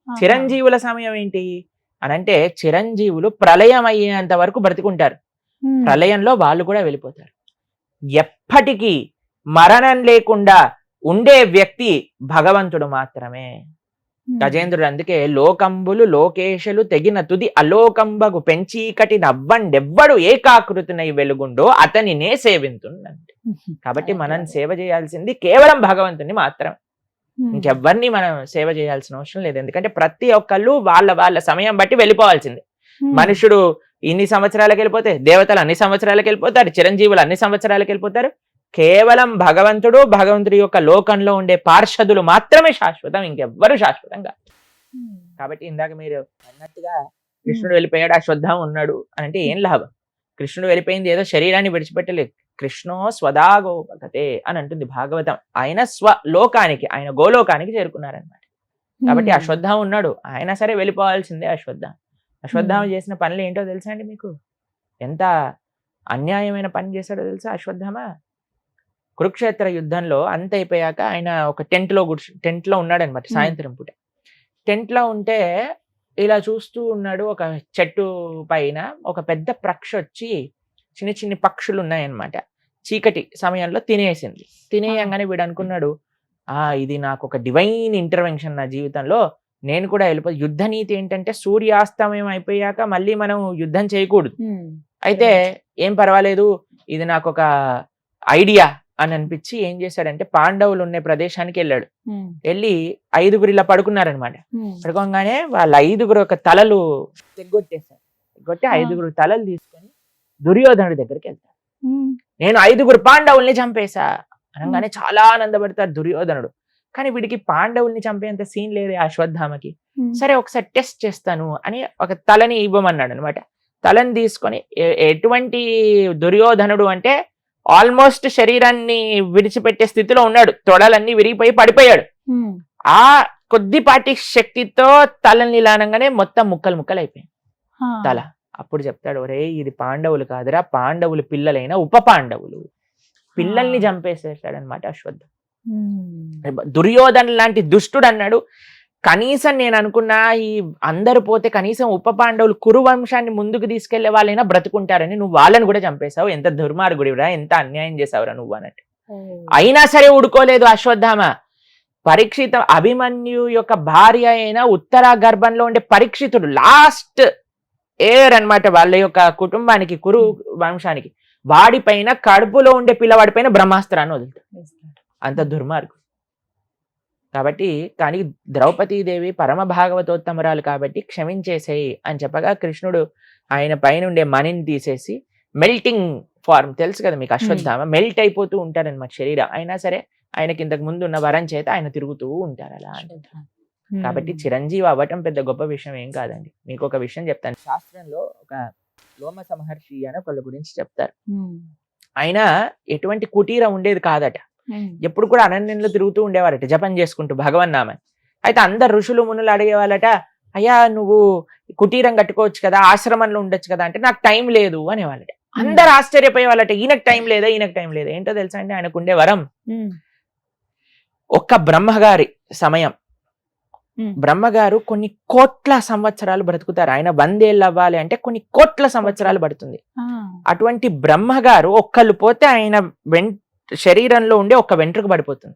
చిరంజీవుల సమయం ఏంటి అనంటే చిరంజీవులు ప్రళయం అయ్యేంత వరకు బ్రతికుంటారు. ప్రళయంలో వాళ్ళు కూడా వెళ్ళిపోతారు. ఎప్పటికీ మరణం లేకుండా ఉండే వ్యక్తి భగవంతుడు మాత్రమే. గజేంద్రుడు అందుకే లోకంబులు లోకేశులు తెగిన తుది అలోకంబగు పెంచీకటి నవ్వండెవ్వడు ఏకాకృతినై వెలుగుండో అతనినే సేవింతుండంటే. కాబట్టి మనం సేవ చేయాల్సింది కేవలం భగవంతుని మాత్రమే. ఇంకెవ్వరిని మనం సేవ చేయాల్సిన అవసరం లేదు. ఎందుకంటే ప్రతి ఒక్కళ్ళు వాళ్ళ వాళ్ళ సమయం బట్టి వెళ్ళిపోవాల్సిందే. మనుషుడు ఇన్ని సంవత్సరాలకు వెళ్ళిపోతే దేవతలు అన్ని సంవత్సరాలకు వెళ్ళిపోతారు, చిరంజీవులు అన్ని సంవత్సరాలకు వెళ్ళిపోతారు. కేవలం భగవంతుడు భగవంతుడి యొక్క లోకంలో ఉండే పార్షదులు మాత్రమే శాశ్వతం, ఇంకెవ్వరు శాశ్వతం కాదు. కాబట్టి ఇందాక మీరు అన్నట్టుగా కృష్ణుడు వెళ్ళిపోయాడు, అశ్వత్థామ ఉన్నాడు అని అంటే ఏం లాభం? కృష్ణుడు వెళ్ళిపోయింది ఏదో శరీరాన్ని విడిచిపెట్టలేదు. కృష్ణో స్వదాగోపగతే అని అంటుంది భాగవతం. ఆయన స్వలోకానికి, ఆయన గోలోకానికి చేరుకున్నారనమాట. కాబట్టి అశ్వత్థామ ఉన్నాడు, ఆయన సరే వెళ్ళిపోవాల్సిందే. అశ్వత్థామ చేసిన పనులు ఏంటో తెలుసా అండి మీకు? ఎంత అన్యాయమైన పని చేశాడో తెలుసా అశ్వత్థామ? కురుక్షేత్ర యుద్ధంలో అంత అయిపోయాక ఆయన ఒక టెంట్లో ఉన్నాడు అనమాట. సాయంత్రం పూట టెంట్లో ఉంటే ఇలా చూస్తూ ఉన్నాడు. ఒక చెట్టు పైన ఒక పెద్ద పక్షి వచ్చి, చిన్న చిన్న పక్షులు ఉన్నాయన్నమాట, చీకటి సమయంలో తినేసింది. తినేయంగానే వీడు అనుకున్నాడు, ఇది నాకు ఒక డివైన్ ఇంటర్వెన్షన్ నా జీవితంలో, నేను కూడా వెళ్ళిపోయి. యుద్ధ నీతి ఏంటంటే సూర్యాస్తమయం అయిపోయాక మళ్ళీ మనం యుద్ధం చేయకూడదు. అయితే ఏం పర్వాలేదు, ఇది నాకు ఒక ఐడియా అని అనిపించి ఏం చేశాడంటే పాండవులు ఉండే ప్రదేశానికి వెళ్ళాడు. వెళ్ళి 5గురు ఇలా పడుకున్నారనమాట. పడుకోగానే వాళ్ళ 5గురు ఒక తలలు తెగ్గొట్టేశారు. తెగ్గొట్టి 5గురు తలలు తీసుకొని దుర్యోధనుడి దగ్గరికి వెళ్తారు. నేను 5గురు పాండవుల్ని చంపేశా అనగానే చాలా ఆనందపడతారు దుర్యోధనుడు. కానీ వీడికి పాండవుల్ని చంపేంత సీన్ లేదు అశ్వత్థామకి. సరే ఒకసారి టెస్ట్ చేస్తాను అని ఒక తలని ఇవ్వమన్నాడు అనమాట. తలని తీసుకొని ఎటువంటి దుర్యోధనుడు అంటే ఆల్మోస్ట్ శరీరాన్ని విడిచిపెట్టే స్థితిలో ఉన్నాడు, తొడలన్నీ విరిగిపోయి పడిపోయాడు. ఆ కొద్దిపాటి శక్తితో తలని లానంగానే మొత్తం ముక్కలు ముక్కలు అయిపోయింది తల. అప్పుడు చెప్తాడు, ఒరే ఇది పాండవులు కాదురా, పాండవులు పిల్లలైన ఉప పాండవులు, పిల్లల్ని చంపేసేసాడు అనమాట అశ్వత్థామ. దుర్యోధన లాంటి దుష్టుడు అన్నాడు, కనీసం నేను అనుకున్నా ఈ అందరు పోతే కనీసం ఉప పాండవులు కురు వంశాన్ని ముందుకు తీసుకెళ్లే వాళ్ళైనా బ్రతుకుంటారని, నువ్వు వాళ్ళని కూడా చంపేశావు, ఎంత దుర్మార్గుడివిరా, ఎంత అన్యాయం చేసావురా నువ్వు అన్నట్టు. అయినా సరే ఊడుకోలేదు అశ్వత్థామ. పరీక్షిత అభిమన్యు యొక్క భార్య అయిన ఉత్తర గర్భంలో ఉండే పరీక్షితుడు లాస్ట్ ఎయిర్ అన్నమాట వాళ్ళ యొక్క కుటుంబానికి, కురు వంశానికి. వాడిపైన కడుపులో ఉండే పిల్లవాడిపైన బ్రహ్మాస్త్రాన్ని వదులుతాడు. అంత దుర్మార్గు. కాబట్టి కానీ ద్రౌపదీదేవి పరమ భాగవతోత్తమరాలు కాబట్టి క్షమించేసేయి అని చెప్పగా కృష్ణుడు ఆయన పైన ఉండే మణిని తీసేసి, మెల్టింగ్ ఫార్మ్ తెలుసు కదా మీకు, అశ్వత్థామ మెల్ట్ అయిపోతూ ఉంటారనమాట శరీరం. అయినా సరే ఆయనకి ఇంతకు ముందు ఉన్న వరం చేత ఆయన తిరుగుతూ ఉంటారు అలా. కాబట్టి చిరంజీవి అవ్వటం పెద్ద గొప్ప విషయం ఏం కాదండి. మీకు ఒక విషయం చెప్తాను. శాస్త్రంలో ఒక లోమస మహర్షి అని ఒకళ్ళ గురించి చెప్తారు. ఆయన ఎటువంటి కుటీరం ఉండేది కాదట. ఎప్పుడు కూడా అరణ్యంలో తిరుగుతూ ఉండేవారట జపం చేసుకుంటూ భగవన్నామని. అయితే అందరు ఋషులు మునులు అడిగేవాళ్ళట, అయ్యా నువ్వు కుటీరం కట్టుకోవచ్చు కదా, ఆశ్రమంలో ఉండొచ్చు కదా అంటే నాకు టైం లేదు అనేవాళ్ళట. అందరు ఆశ్చర్యపోయే వాళ్ళట, ఈయనకు టైం లేదా, ఈయనకు టైం లేదా. ఏంటో తెలుసా అండి ఆయనకు ఉండే వరం, ఒక్క బ్రహ్మగారి సమయం. బ్రహ్మగారు కొన్ని కోట్ల సంవత్సరాలు బ్రతుకుతారు. ఆయన 100 ఏళ్ళు అవ్వాలి అంటే కొన్ని కోట్ల సంవత్సరాలు పడుతుంది. అటువంటి బ్రహ్మగారు ఒక్కళ్ళు పోతే ఆయన శరీరంలో ఉండే ఒక్క వెంట్రుక పడిపోతుంది.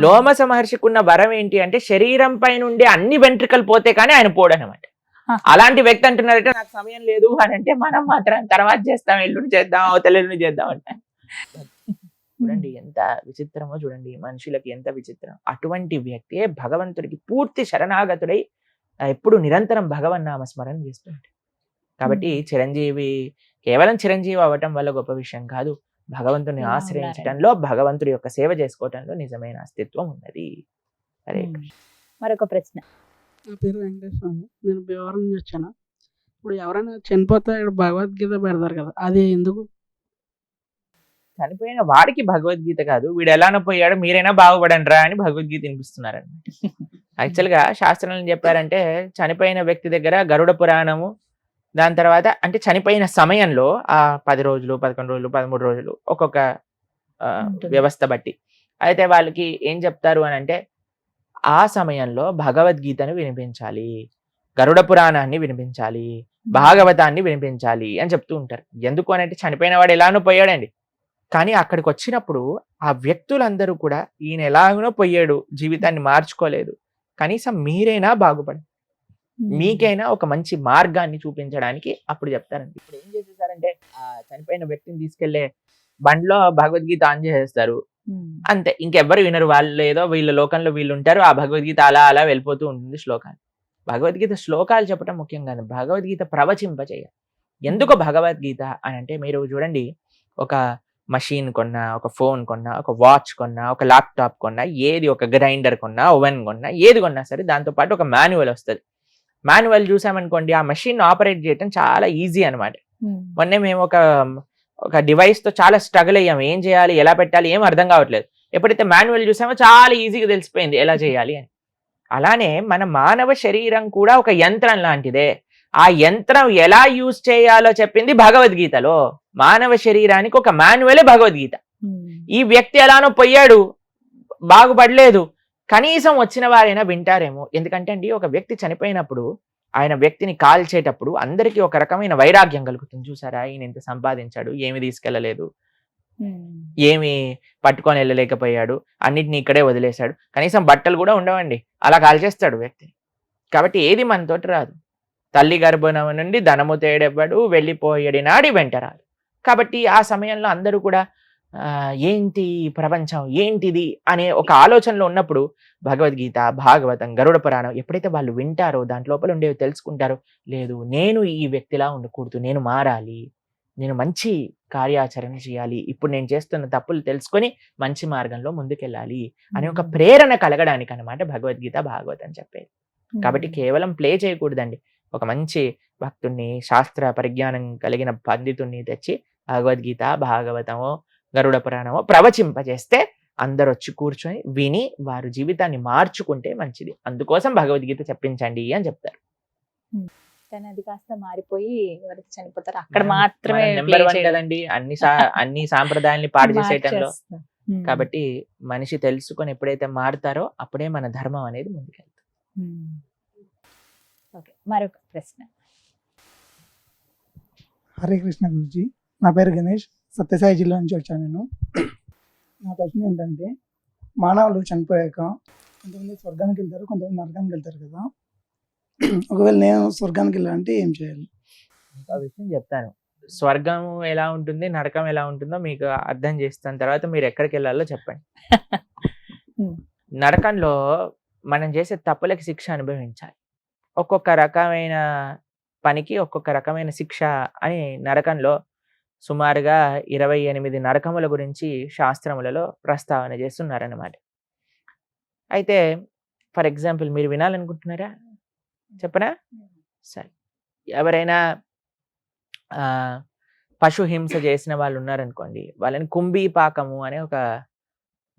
లోమస మహర్షికి ఉన్న వరం ఏంటి అంటే శరీరం పైన ఉండే అన్ని వెంట్రుకలు పోతే కానీ ఆయన పోడనమాట. అలాంటి వ్యక్తి అంటున్నారంటే నాకు సమయం లేదు అని అంటే మనం మాత్రం తర్వాత చేస్తాం, ఎల్లుండి చేద్దాం, అవతలెల్లుండి చేద్దాం అంటే. చూడండి ఎంత విచిత్రమో, చూడండి మనుషులకి ఎంత విచిత్రం. అటువంటి వ్యక్తే భగవంతుడికి పూర్తి శరణాగతుడై ఎప్పుడు నిరంతరం భగవన్నామ స్మరణ చేస్తుంటాడు. కాబట్టి చిరంజీవి కేవలం చిరంజీవి అవ్వటం వల్ల గొప్ప విషయం కాదు, భగవంతుని ఆశ్రయించడంలో, భగవంతుడి యొక్క సేవ చేసుకోవటంలో నిజమైన అస్తిత్వం ఉన్నది. సరే మరొక ప్రశ్న. నా పేరు వెంకటేశ్వర, నేను భీమవరం నుంచి వచ్చాను. ఇప్పుడు ఎవరైనా చనిపోతే ఇక్కడ భగవద్గీత పెడతారు కదా, అది ఎందుకు? చనిపోయిన వాడికి భగవద్గీత కాదు, వీడు ఎలానో పోయాడు మీరైనా బాగుపడండి రా అని భగవద్గీత వినిపిస్తున్నారన్నమాట. యాక్చువల్గా శాస్త్రంలో ఏం చెప్పారంటే చనిపోయిన వ్యక్తి దగ్గర గరుడ పురాణము, దాని తర్వాత అంటే చనిపోయిన సమయంలో ఆ 10 రోజులు 11 రోజులు 13 రోజులు ఒక్కొక్క ఉంటుంది. వ్యవస్థ బట్టి అయితే వాళ్ళకి ఏం చెప్తారు అని అంటే ఆ సమయంలో భగవద్గీతను వినిపించాలి, గరుడ పురాణాన్ని వినిపించాలి, భాగవతాన్ని వినిపించాలి అని చెప్తూ ఉంటారు. ఎందుకు అని అంటే చనిపోయిన వాడు ఎలానో పోయాడండి, కానీ అక్కడికి వచ్చినప్పుడు ఆ వ్యక్తులందరూ కూడా ఈయన ఎలాగనో పోయాడు, జీవితాన్ని మార్చుకోలేదు, కనీసం మీరైనా బాగుపడండి, మీకైనా ఒక మంచి మార్గాన్ని చూపించడానికి అప్పుడు చెప్తారండి. ఇప్పుడు ఏం చేసేసారంటే ఆ చనిపోయిన వ్యక్తిని తీసుకెళ్లే బండ్లో భగవద్గీత ఆన్ చేసేస్తారు, అంతే, ఇంకెవ్వరు వినరు, వాళ్ళు ఏదో వీళ్ళ లోకంలో వీళ్ళు ఉంటారు, ఆ భగవద్గీత అలా అలా వెళ్ళిపోతూ ఉంటుంది శ్లోకాలు. భగవద్గీత శ్లోకాలు చెప్పడం ముఖ్యం కాదు, భగవద్గీత ప్రవచింపచేయాలి. ఎందుకు భగవద్గీత అని అంటే మీరు చూడండి, ఒక మషిన్ కొన్నా, ఒక ఫోన్ కొన్నా, ఒక వాచ్ కొన్నా, ఒక ల్యాప్టాప్ కొన్నా, ఏది ఒక గ్రైండర్ కొన్నా, ఓవెన్ కొన్నా, ఏది కొన్నా సరే దాంతోపాటు ఒక మాన్యువల్ వస్తుంది. మాన్యువల్ చూసామనుకోండి ఆ మషిన్ ఆపరేట్ చేయడం చాలా ఈజీ అనమాట. మొన్నే మేము ఒక డివైస్ తో చాలా స్ట్రగుల్ అయ్యాము, ఏం చేయాలి ఎలా పెట్టాలి ఏం అర్థం కావట్లేదు. ఎప్పుడైతే మాన్యువల్ చూసామో చాలా ఈజీగా తెలిసిపోయింది ఎలా చేయాలి అని. అలానే మన మానవ శరీరం కూడా ఒక యంత్రం లాంటిదే, ఆ యంత్రం ఎలా యూజ్ చేయాలో చెప్పింది భగవద్గీతలో. మానవ శరీరానికి ఒక మాన్యువలే భగవద్గీత. ఈ వ్యక్తి ఎలానో పోయాడు, బాగుపడలేదు, కనీసం వచ్చిన వారైనా వింటారేమో. ఎందుకంటే అండి ఒక వ్యక్తి చనిపోయినప్పుడు ఆయన వ్యక్తిని కాల్చేటప్పుడు అందరికీ ఒక రకమైన వైరాగ్యం కలుగుతుంది. చూసారా ఈయన ఇంత సంపాదించాడు, ఏమి తీసుకెళ్ళలేదు, ఏమి పట్టుకొని వెళ్ళలేకపోయాడు, అన్నిటిని ఇక్కడే వదిలేశాడు, కనీసం బట్టలు కూడా ఉండవండి, అలా కాల్చేస్తాడు వ్యక్తిని. కాబట్టి ఏది మనతోటి రాదు, తల్లి గర్భం నుండి ధనము తేడెవ్వడు, వెళ్ళిపోయేడి నాడి వెంట రాదు. కాబట్టి ఆ సమయంలో అందరూ కూడా ఏంటి ప్రపంచం ఏంటిది అనే ఒక ఆలోచనలో ఉన్నప్పుడు భగవద్గీత, భాగవతం, గరుడ పురాణం ఎప్పుడైతే వాళ్ళు వింటారో దాంట్ లోపల ఉండేవి తెలుసుకుంటారో, లేదు నేను ఈ వ్యక్తిలా ఉండకూడదు, నేను మారాలి, నేను మంచి కార్యాచరణ చేయాలి, ఇప్పుడు నేను చేస్తున్న తప్పులు తెలుసుకొని మంచి మార్గంలో ముందుకెళ్ళాలి అనే ఒక ప్రేరణ కలగడానికి అన్నమాట భగవద్గీత, భాగవతం చెప్పేది. కాబట్టి కేవలం ప్లే చేయకూడదండి, ఒక మంచి భక్తుణ్ణి, శాస్త్ర పరిజ్ఞానం కలిగిన పండితుణ్ణి తెచ్చి భగవద్గీత, భాగవతమో, గరుడ పురాణమో ప్రవచింపజేస్తే అందరు వచ్చి కూర్చొని విని వారు జీవితాన్ని మార్చుకుంటే మంచిది. అందుకోసం భగవద్గీత చెప్పించండి అని చెప్తారు. కానీ అది కాస్త మారిపోయి ఎవరైతే చనిపోతారో అక్కడ మాత్రమే నెంబర్ 1 కదండి అన్ని సాంప్రదాయాల్ని పాడు చేసేయటంలో. కాబట్టి మనిషి తెలుసుకొని ఎప్పుడైతే మారుతారో అప్పుడే మన ధర్మం అనేది ముందుకెళ్తుంది. ఓకే, మరొక ప్రశ్న. హరే కృష్ణ గురుజీ, నా పేరు గణేష్, సత్యసాయి జిల్లా నుంచి వచ్చాను నేను. నా ప్రశ్న ఏంటంటే మానవులు చనిపోయాక కొంతమంది స్వర్గానికి వెళ్తారు, కొంతమంది నరకానికి వెళ్తారు కదా. ఒకవేళ నేను స్వర్గానికి వెళ్ళాలంటే ఏం చేయాలి? ఒక విషయం చెప్తాను, స్వర్గం ఎలా ఉంటుంది, నరకం ఎలా ఉంటుందో మీకు అర్థం చేస్తాను, తర్వాత మీరు ఎక్కడికి వెళ్ళాలో చెప్పండి. నరకంలో మనం చేసే తప్పులకి శిక్ష అనుభవించాలి, ఒక్కొక్క రకమైన పనికి ఒక్కొక్క రకమైన శిక్ష అని నరకంలో సుమారుగా 28 నరకముల గురించి శాస్త్రములలో ప్రస్తావన చేస్తున్నారన్నమాట. అయితే ఫర్ ఎగ్జాంపుల్ మీరు వినాలనుకుంటున్నారా, చెప్పనా? సరే, ఎవరైనా పశు హింస చేసిన వాళ్ళు ఉన్నారనుకోండి, వాళ్ళని కుంభీపాకము అనే ఒక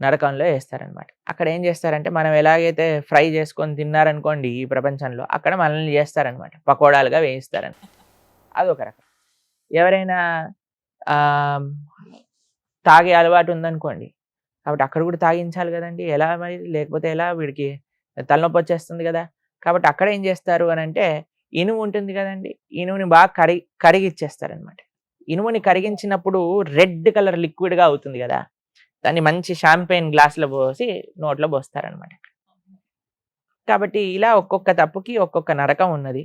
నరకంలో వేస్తారనమాట. అక్కడ ఏం చేస్తారంటే మనం ఎలాగైతే ఫ్రై చేసుకొని తిన్నారనుకోండి ఈ ప్రపంచంలో, అక్కడ మనల్ని చేస్తారనమాట, పకోడాలుగా వేయిస్తారనమాట. అదొక రకం. ఎవరైనా తాగే అలవాటు ఉందనుకోండి, కాబట్టి అక్కడ కూడా తాగించాలి కదండి, ఎలా మరి, లేకపోతే ఎలా, వీడికి తలనొప్పి వచ్చేస్తుంది కదా. కాబట్టి అక్కడ ఏం చేస్తారు అని అంటే ఇనుము ఉంటుంది కదండి, ఇనుముని బాగా కరిగిచ్చేస్తారనమాట. ఇనుముని కరిగించినప్పుడు రెడ్ కలర్ లిక్విడ్గా అవుతుంది కదా, దాన్ని మంచి షాంపెయిన్ గ్లాసులో పోసి నోట్లో పోస్తారనమాట. కాబట్టి ఇలా ఒక్కొక్క తప్పుకి ఒక్కొక్క నరకం ఉన్నది,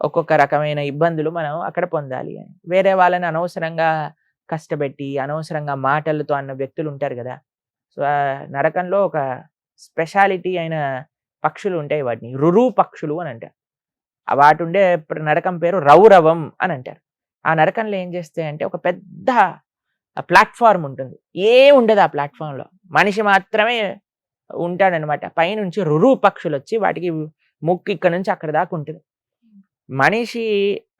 ఒక్కొక్క రకమైన ఇబ్బందులు మనం అక్కడ పొందాలి అని. వేరే వాళ్ళని అనవసరంగా కష్టపెట్టి అనవసరంగా మాటలతో అన్న వ్యక్తులు ఉంటారు కదా. సో ఆ నరకంలో ఒక స్పెషాలిటీ అయిన పక్షులు ఉంటాయి, వాటిని రురు పక్షులు అని అంటారు. వాటి ఉండే నరకం పేరు రౌరవం అని అంటారు. ఆ నరకంలో ఏం చేస్తాయి అంటే ఒక పెద్ద ప్లాట్ఫామ్ ఉంటుంది, ఏం ఉండదు ఆ ప్లాట్ఫామ్లో, మనిషి మాత్రమే ఉంటాడనమాట. పైనుంచి రురు పక్షులు వచ్చి వాటికి ముక్కు ఇక్కడ నుంచి అక్కడ దాకా ఉంటుంది. మనిషి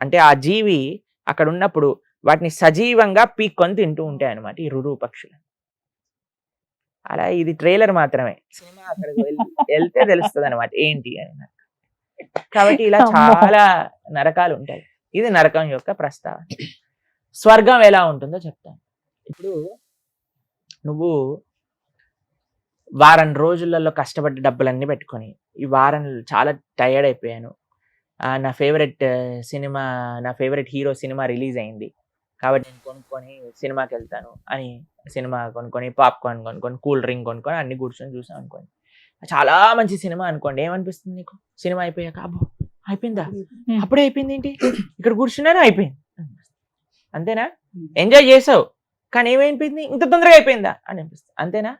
అంటే ఆ జీవి అక్కడ ఉన్నప్పుడు వాటిని సజీవంగా పీక్కొని తింటూ ఉంటాయి అనమాట ఈ రురు పక్షులు. అలా ఇది ట్రైలర్ మాత్రమే, సినిమా అక్కడికి వెళ్తే తెలుస్తుంది అనమాట ఏంటి అని. కాబట్టి ఇలా చాలా నరకాలు ఉంటాయి. ఇది నరకం యొక్క ప్రస్తావన. స్వర్గం ఎలా ఉంటుందో చెప్తాను. ఇప్పుడు నువ్వు వారం రోజులలో కష్టపడ్డ డబ్బులన్నీ పెట్టుకొని ఈ వారం చాలా టయర్డ్ అయిపోయాను, నా ఫేవరెట్ సినిమా, నా ఫేవరెట్ హీరో సినిమా రిలీజ్ అయింది కాబట్టి నేను కొనుక్కొని సినిమాకి వెళ్తాను అని సినిమా కొనుక్కొని, పాప్కార్న్ కొనుక్కొని, కూల్ డ్రింక్ కొనుక్కొని అన్ని కూర్చొని చూసాం అనుకోండి. చాలా మంచి సినిమా అనుకోండి, ఏమనిపిస్తుంది నీకు? సినిమా అయిపోయాక అబ్బో అయిపోయిందా, అప్పుడే అయిపోయింది ఏంటి, ఇక్కడ కూర్చున్నాను అయిపోయింది, అంతేనా? ఎంజాయ్ చేసావు కానీ ఏమైపోయింది, ఇంత తొందరగా అయిపోయిందా అని అనిపిస్తుంది, అంతేనా?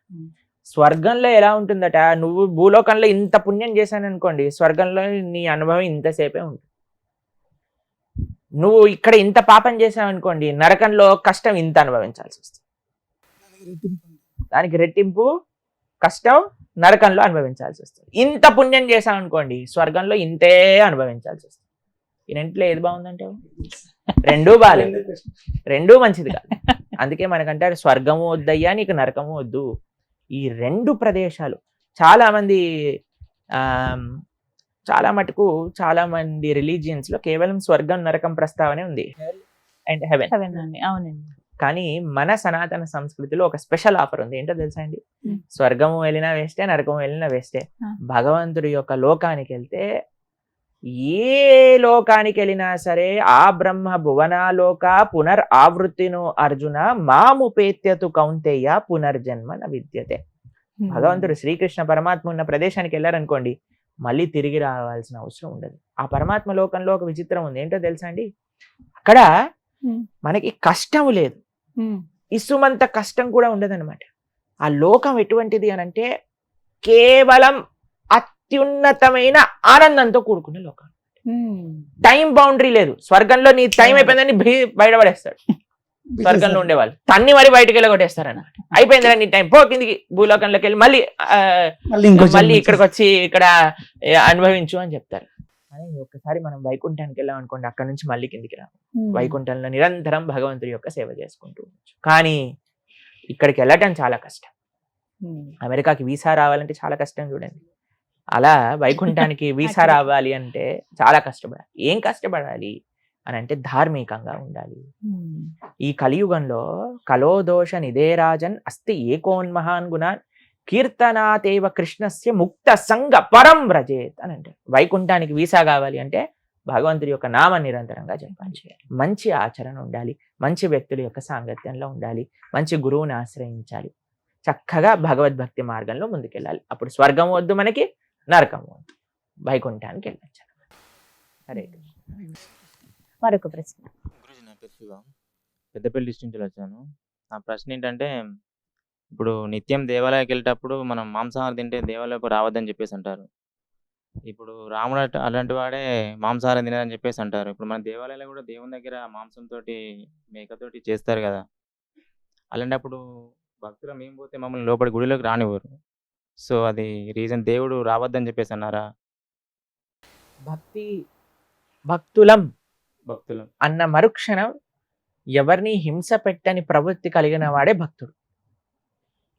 స్వర్గంలో ఎలా ఉంటుందట, నువ్వు భూలోకంలో ఇంత పుణ్యం చేశాను అనుకోండి, స్వర్గంలో నీ అనుభవం ఇంతసేపే ఉంటుంది. నువ్వు ఇక్కడ ఇంత పాపం చేసావు అనుకోండి, నరకంలో కష్టం ఇంత అనుభవించాల్సి వస్తుంది. దానికి రెట్టింపు కష్టం నరకంలో అనుభవించాల్సి వస్తుంది. ఇంత పుణ్యం చేసావు అనుకోండి, స్వర్గంలో ఇంతే అనుభవించాల్సి వస్తుంది. ఈ రెంట్లో ఏది బాగుందంటే రెండూ బాగాలేదు, రెండూ మంచిది కాదు. అందుకే మనకంటారు స్వర్గము వద్దయ్యా నీకు నరకము వద్దు. ఈ రెండు ప్రదేశాలు చాలా మటుకు చాలా మంది రిలీజియన్స్ లో కేవలం స్వర్గం నరకం ప్రస్తావనే ఉంది, అండ్ హెవెన్. అవునండి. కానీ మన సనాతన సంస్కృతిలో ఒక స్పెషల్ ఆఫర్ ఉంది, ఏంటో తెలుసా అండి? స్వర్గము వెళ్ళినా వేస్టే, నరకము వెళ్ళినా వేస్టే. భగవంతుడి యొక్క లోకానికి వెళ్తే, ఏ లోకానికి వెళ్ళినా సరే, ఆ బ్రహ్మ భువనాలోక పునర్ ఆవృత్తిను అర్జున మాముపేత్యతు కౌంతేయ పునర్జన్మ న విద్యతే. భగవంతుడు శ్రీకృష్ణ పరమాత్మ ఉన్న ప్రదేశానికి వెళ్ళారనుకోండి, మళ్ళీ తిరిగి రావాల్సిన అవసరం ఉండదు. ఆ పరమాత్మ లోకంలో ఒక విచిత్రం ఉంది, ఏంటో తెలుసా అండి? అక్కడ మనకి కష్టము లేదు, ఇసుమంత కష్టం కూడా ఉండదన్నమాట. ఆ లోకం ఎటువంటిది అని అంటే కేవలం అత్యున్నతమైన ఆనందంతో కూడుకున్న లోకం. టైం బౌండరీ లేదు. స్వర్గంలో నీ టైం అయిపోయిందని బయటపడేస్తాడు స్వర్గంలో ఉండేవాళ్ళు, తన్ని మరి బయటకు వెళ్ళగొట్టేస్తారు అన్నమాట. అయిపోయింది నీ టైం, పో కిందికి భూలోకంలోకి వెళ్ళి మళ్ళీ ఇక్కడికి వచ్చి ఇక్కడ అనుభవించు అని చెప్తారు. కానీ ఒక్కసారి మనం వైకుంఠానికి వెళ్ళాం అనుకోండి, అక్కడ నుంచి మళ్ళీ కిందికి రాము. వైకుంఠంలో నిరంతరం భగవంతుడి యొక్క సేవ చేసుకుంటూ ఉండొచ్చు. కానీ ఇక్కడికి వెళ్ళటం చాలా కష్టం. అమెరికాకి వీసా రావాలంటే చాలా కష్టం చూడండి. అలా వైకుంఠానికి వీసా రావాలి అంటే చాలా కష్టపడాలి. ఏం కష్టపడాలి అని అంటే ధార్మికంగా ఉండాలి. ఈ కలియుగంలో కలోదోష నిదేరాజన్ అస్తి ఏకోన్మహాన్ గుణాన్ కీర్తనాతేవ కృష్ణస్య ముక్త సంగ పరం వ్రజేత్ అని అంటే, వైకుంఠానికి వీసా కావాలి అంటే భగవంతుడి యొక్క నామ నిరంతరంగా జపం చేయాలి, మంచి ఆచరణ ఉండాలి, మంచి వ్యక్తుల యొక్క సాంగత్యంలో ఉండాలి, మంచి గురువుని ఆశ్రయించాలి, చక్కగా భగవద్భక్తి మార్గంలో ముందుకెళ్ళాలి. అప్పుడు స్వర్గం వద్దు మనకి, నరకం వద్దు, వైకుంఠానికి వెళ్ళచ్చు. హరే మరొక ప్రశ్న. గురుజీ, నా పేరు శివ, పెద్దపల్లి డిస్ట్రిక్ట్ నుంచి వచ్చాను. నా ప్రశ్న ఏంటంటే, ఇప్పుడు నిత్యం దేవాలయానికి వెళ్ళేటప్పుడు మనం మాంసాహారం తింటే దేవాలయకు రావద్దని చెప్పేసి అంటారు. ఇప్పుడు రాముడు అలాంటి వాడే మాంసాహారం తినదని చెప్పేసి అంటారు. ఇప్పుడు మన దేవాలయాలు కూడా దేవుని దగ్గర మాంసంతో మేకతోటి చేస్తారు కదా, అలాంటప్పుడు భక్తులు మేము పోతే మమ్మల్ని లోపలి గుడిలోకి రానివ్వరు. సో అది రీజన్ దేవుడు రావద్దని చెప్పేసి అన్నారా? భక్తులం భక్తులు అన్న మరుక్షణం ఎవరిని హింస పెట్టని ప్రవృత్తి కలిగిన వాడే భక్తుడు.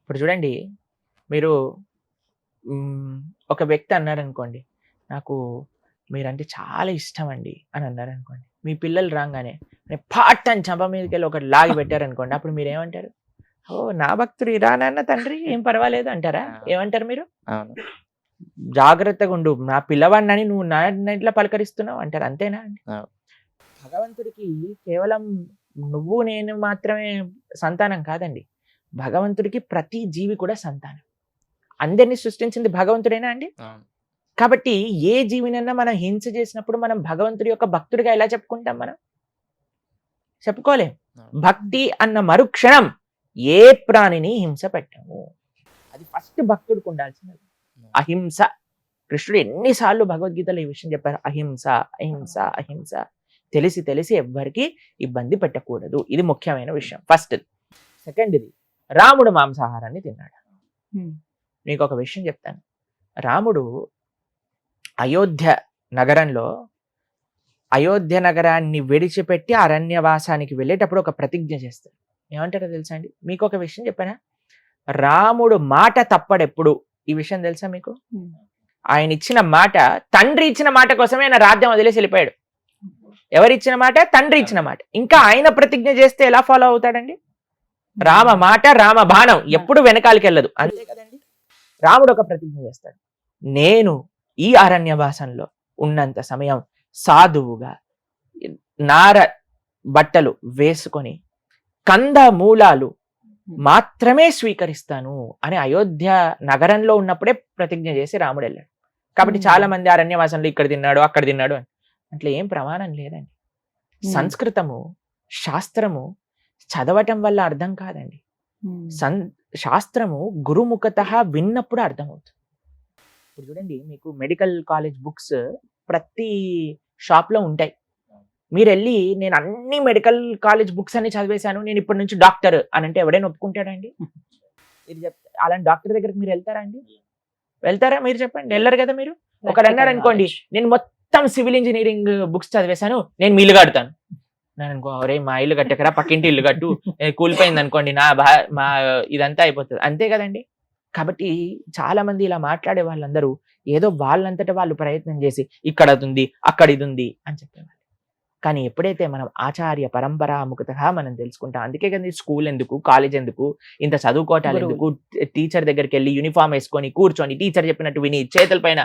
ఇప్పుడు చూడండి, మీరు ఒక వ్యక్తి అన్నారనుకోండి, నాకు మీరంటే చాలా ఇష్టం అండి అని అన్నారనుకోండి, మీ పిల్లలు రాగానే పాట్ అని చంప మీదకి వెళ్ళి ఒకటి లాగి పెట్టారనుకోండి, అప్పుడు మీరు ఏమంటారు? ఓ నా భక్తుడు ఇరానన్న తండ్రి, ఏం పర్వాలేదు అంటారా? ఏమంటారు మీరు? జాగ్రత్తగా ఉండు, నా పిల్లవాడిని నువ్వు నా ఇంట్లో పలకరిస్తున్నావు అంటారు, అంతేనా అండి? భగవంతుడికి కేవలం నువ్వు నేను మాత్రమే సంతానం కాదండి, భగవంతుడికి ప్రతి జీవి కూడా సంతానం. అందరినీ సృష్టించింది భగవంతుడేనా అండి? కాబట్టి ఏ జీవినన్నా మనం హింస చేసినప్పుడు మనం భగవంతుడి యొక్క భక్తుడిగా ఎలా చెప్పుకుంటాం? మనం చెప్పుకోలేం. భక్తి అన్న మరుక్షణం ఏ ప్రాణిని హింస పెట్టము, అది ఫస్ట్ భక్తుడికి ఉండాల్సినది. అహింస, కృష్ణుడు ఎన్నిసార్లు భగవద్గీతలో ఈ విషయం చెప్పారు, అహింస అహింస అహింస. తెలిసి తెలిసి ఎవ్వరికి ఇబ్బంది పెట్టకూడదు, ఇది ముఖ్యమైన విషయం. ఫస్ట్. సెకండ్ది, రాముడు మాంసాహారాన్ని తిన్నాడు. మీకు ఒక విషయం చెప్తాను. రాముడు అయోధ్య నగరంలో అయోధ్య నగరాన్ని విడిచిపెట్టి అరణ్యవాసానికి వెళ్ళేటప్పుడు ఒక ప్రతిజ్ఞ చేస్తాడు. ఏమంటారో తెలుసా అండి? మీకు ఒక విషయం చెప్పానా? రాముడు మాట తప్పడెప్పుడు, ఈ విషయం తెలుసా మీకు? ఆయన ఇచ్చిన మాట, తండ్రి ఇచ్చిన మాట కోసమే ఆయన రాజ్యం వదిలేసి వెళ్ళిపోయాడు. ఎవరిచ్చిన మాట? తండ్రి ఇచ్చిన మాట. ఇంకా ఆయన ప్రతిజ్ఞ చేస్తే ఎలా ఫాలో అవుతాడండి? రామ మాట రామ బాణం ఎప్పుడు వెనకాలకి వెళ్ళదు, అంతే కదండి. రాముడు ఒక ప్రతిజ్ఞ చేస్తాడు, నేను ఈ అరణ్యవాసంలో ఉన్నంత సమయం సాధువుగా నార బట్టలు వేసుకొని కంద మూలాలు మాత్రమే స్వీకరిస్తాను అని అయోధ్య నగరంలో ఉన్నప్పుడే ప్రతిజ్ఞ చేసి రాముడు వెళ్ళాడు. కాబట్టి చాలా మంది అరణ్యవాసంలో ఇక్కడ తిన్నాడు అక్కడ తిన్నాడు అని అట్లా ఏం ప్రమాణం లేదండి. సంస్కృతము శాస్త్రము చదవటం వల్ల అర్థం కాదండి. శాస్త్రము గురుముఖత విన్నప్పుడు అర్థమవుతుంది. ఇప్పుడు చూడండి, మీకు మెడికల్ కాలేజ్ బుక్స్ ప్రతి షాప్ లో ఉంటాయి. మీరు వెళ్ళి నేను అన్ని మెడికల్ కాలేజ్ బుక్స్ అన్ని చదివేశాను, నేను ఇప్పటి నుంచి డాక్టర్ అని అంటే ఎవడైనా ఒప్పుకుంటాడండి? ఇది చెప్తే అలాంటి డాక్టర్ దగ్గరికి మీరు వెళ్తారా అండి? వెళ్తారా? మీరు చెప్పండి. వెళ్ళరు కదా. మీరు ఒకరు అన్నారు అనుకోండి, నేను మొత్తం సివిల్ ఇంజనీరింగ్ బుక్స్ చదివేశాను, నేను మీ ఇల్లు కడతాను. నేను అనుకో, ఒరే మా ఇల్లు కట్టకరా, పక్కింటి ఇల్లు కట్టు, కూలిపోయింది అనుకోండి మా ఇదంతా అయిపోతుంది, అంతే కదండి. కాబట్టి చాలా మంది ఇలా మాట్లాడే వాళ్ళందరూ ఏదో వాళ్ళంతటా వాళ్ళు ప్రయత్నం చేసి ఇక్కడ అది ఉంది అక్కడ ఇది ఉంది అని చెప్పేవాళ్ళు. కానీ ఎప్పుడైతే మనం ఆచార్య పరంపరాముఖతగా మనం తెలుసుకుంటాం, అందుకే కదా స్కూల్ ఎందుకు, కాలేజ్ ఎందుకు, ఇంత చదువుకోవటాలు ఎందుకు, టీచర్ దగ్గరికి వెళ్ళి యూనిఫామ్ వేసుకొని కూర్చొని టీచర్ చెప్పినట్టు విని చేతుల పైన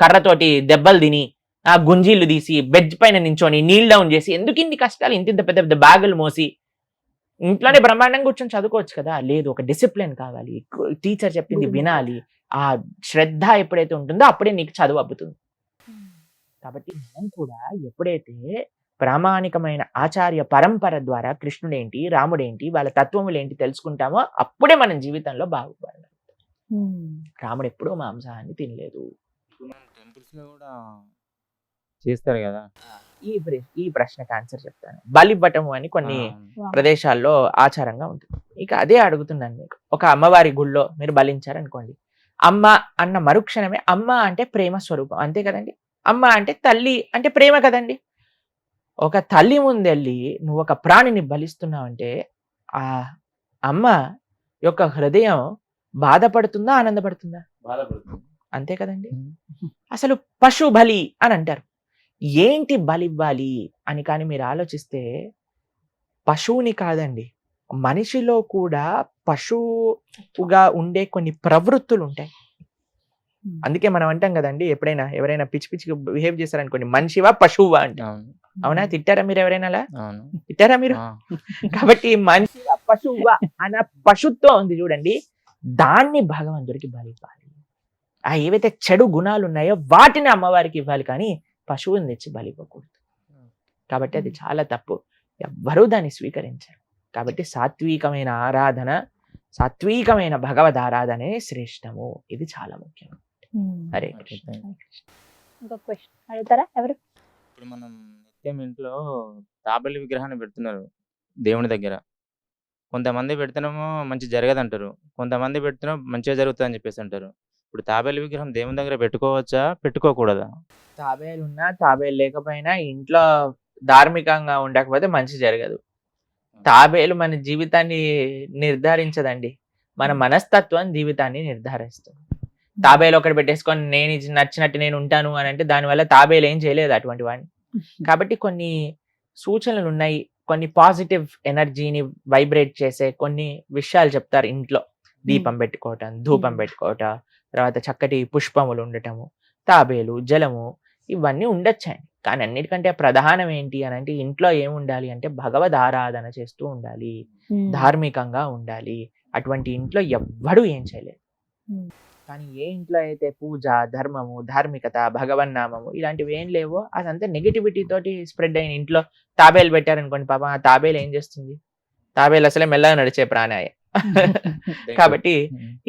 కర్రతోటి దెబ్బలు తిని ఆ గుంజీళ్ళు తీసి బెడ్ పైన నించొని నీల్ డౌన్ చేసి ఎందుకు ఇన్ని కష్టాలు, ఇంత పెద్ద పెద్ద బ్యాగులు మోసి ఇంట్లోనే బ్రహ్మాండంగా కూర్చొని చదువుకోవచ్చు కదా. లేదు, ఒక డిసిప్లిన్ కావాలి, టీచర్ చెప్పింది వినాలి, ఆ శ్రద్ధ ఎప్పుడైతే ఉంటుందో అప్పుడే నీకు చదువు అబ్బుతుంది. కాబట్టి మనం కూడా ఎప్పుడైతే ప్రామాణికమైన ఆచార్య పరంపర ద్వారా కృష్ణుడేంటి రాముడేంటి వాళ్ళ తత్వములు ఏంటి తెలుసుకుంటామో అప్పుడే మనం జీవితంలో బాగుపడాలి. రాముడు ఎప్పుడూ మాంసాహాన్ని తినలేదు. టెంపుల్స్ లో కూడా చేస్తారు కదా. ఈ ప్రశ్నకు ఆన్సర్ చెప్తాను. బలివ్వటము అని కొన్ని ప్రదేశాల్లో ఆచారంగా ఉంటుంది. ఇక అదే అడుగుతున్నాను మీకు. ఒక అమ్మవారి గుళ్ళో మీరు బలించారనుకోండి, అమ్మ అన్న మరుక్షణమే, అమ్మ అంటే ప్రేమ స్వరూపం, అంతే కదండి. అమ్మ అంటే తల్లి అంటే ప్రేమ కదండి. ఒక తల్లి ముందెళ్ళి నువ్వు ఒక ప్రాణిని బలిస్తున్నావంటే ఆ అమ్మ యొక్క హృదయం బాధపడుతుందా ఆనందపడుతుందా? బాధపడుతుంది. అంతే కదండి. అసలు పశు బలి అని అంటారు. ఏంటి బలివ్వాలి అని కానీ మీరు ఆలోచిస్తే పశువుని కాదండి, మనిషిలో కూడా పశువుగా ఉండే కొన్ని ప్రవృత్తులు ఉంటాయి. అందుకే మనం అంటాం కదండి, ఎప్పుడైనా ఎవరైనా పిచ్చి పిచ్చిగా బిహేవ్ చేశారనుకోండి, మనిషివా పశువా అంటే. అవునా? తిట్టారా మీరు ఎవరైనా అలా? తిట్టారా మీరు? కాబట్టి మనిషివా పశువా అన్న పశుత్వం ఉంది చూడండి, దాన్ని భగవంతుడికి బలివ్వాలి. ఆ ఏవైతే చెడు గుణాలు ఉన్నాయో వాటిని అమ్మవారికి ఇవ్వాలి, కానీ పశువుని తెచ్చి బలివ్వకూడదు. కాబట్టి అది చాలా తప్పు, ఎవ్వరూ దాన్ని స్వీకరించారు. కాబట్టి సాత్వికమైన ఆరాధన, సాత్వికమైన భగవద్ ఆరాధనే శ్రేష్టము. ఇది చాలా ముఖ్యం. హరే కృష్ణ. ఇంకొక క్వశ్చన్ అడుగుతారా ఎవరు? ఇప్పుడు మనం నిత్యం ఇంట్లో తాబేలు విగ్రహాన్ని పెడుతున్నారు దేవుని దగ్గర. కొంతమంది పెడుతున్నామో మంచి జరగదంటారు, కొంతమంది పెడుతున్నాం మంచిగా జరుగుతుంది అని చెప్పేసి అంటారు. ఇప్పుడు తాబేలు విగ్రహం దేవుని దగ్గర పెట్టుకోవచ్చా పెట్టుకోకూడదా? తాబేలు ఉన్నా తాబేలు లేకపోయినా ఇంట్లో ధార్మికంగా ఉండకపోతే మంచి జరగదు. తాబేలు మన జీవితాన్ని నిర్ధారించదండి, మన మనస్తత్వం జీవితాన్ని నిర్ధారిస్తుంది. తాబేలు ఒకటి పెట్టేసుకొని నేను నచ్చినట్టు నేను ఉంటాను అని అంటే దానివల్ల తాబేలు ఏం చేయలేదు అటువంటి వాడిని. కాబట్టి కొన్ని సూచనలు ఉన్నాయి, కొన్ని పాజిటివ్ ఎనర్జీని వైబ్రేట్ చేసే కొన్ని విషయాలు చెప్తారు. ఇంట్లో దీపం పెట్టుకోవటం, ధూపం పెట్టుకోవటం, తర్వాత చక్కటి పుష్పములు ఉండటము, తాబేలు, జలము, ఇవన్నీ ఉండొచ్చండి. కానీ అన్నిటికంటే ప్రధానం ఏంటి అని అంటే ఇంట్లో ఏం ఉండాలి అంటే భగవద్ ఆరాధన చేస్తూ ఉండాలి, ధార్మికంగా ఉండాలి. అటువంటి ఇంట్లో ఎవ్వడూ ఏం చేయలేదు. కానీ ఏ ఇంట్లో అయితే పూజ, ధర్మము, ధార్మికత, భగవన్నామము ఇలాంటివి ఏం లేవో అదంతా నెగిటివిటీ తోటి స్ప్రెడ్ అయిన ఇంట్లో తాబేలు పెట్టారనుకోండి, పాపం ఆ తాబేలు ఏం చేస్తుంది? తాబేలు అసలే మెల్లగా నడిచే ప్రాణాయ. కాబట్టి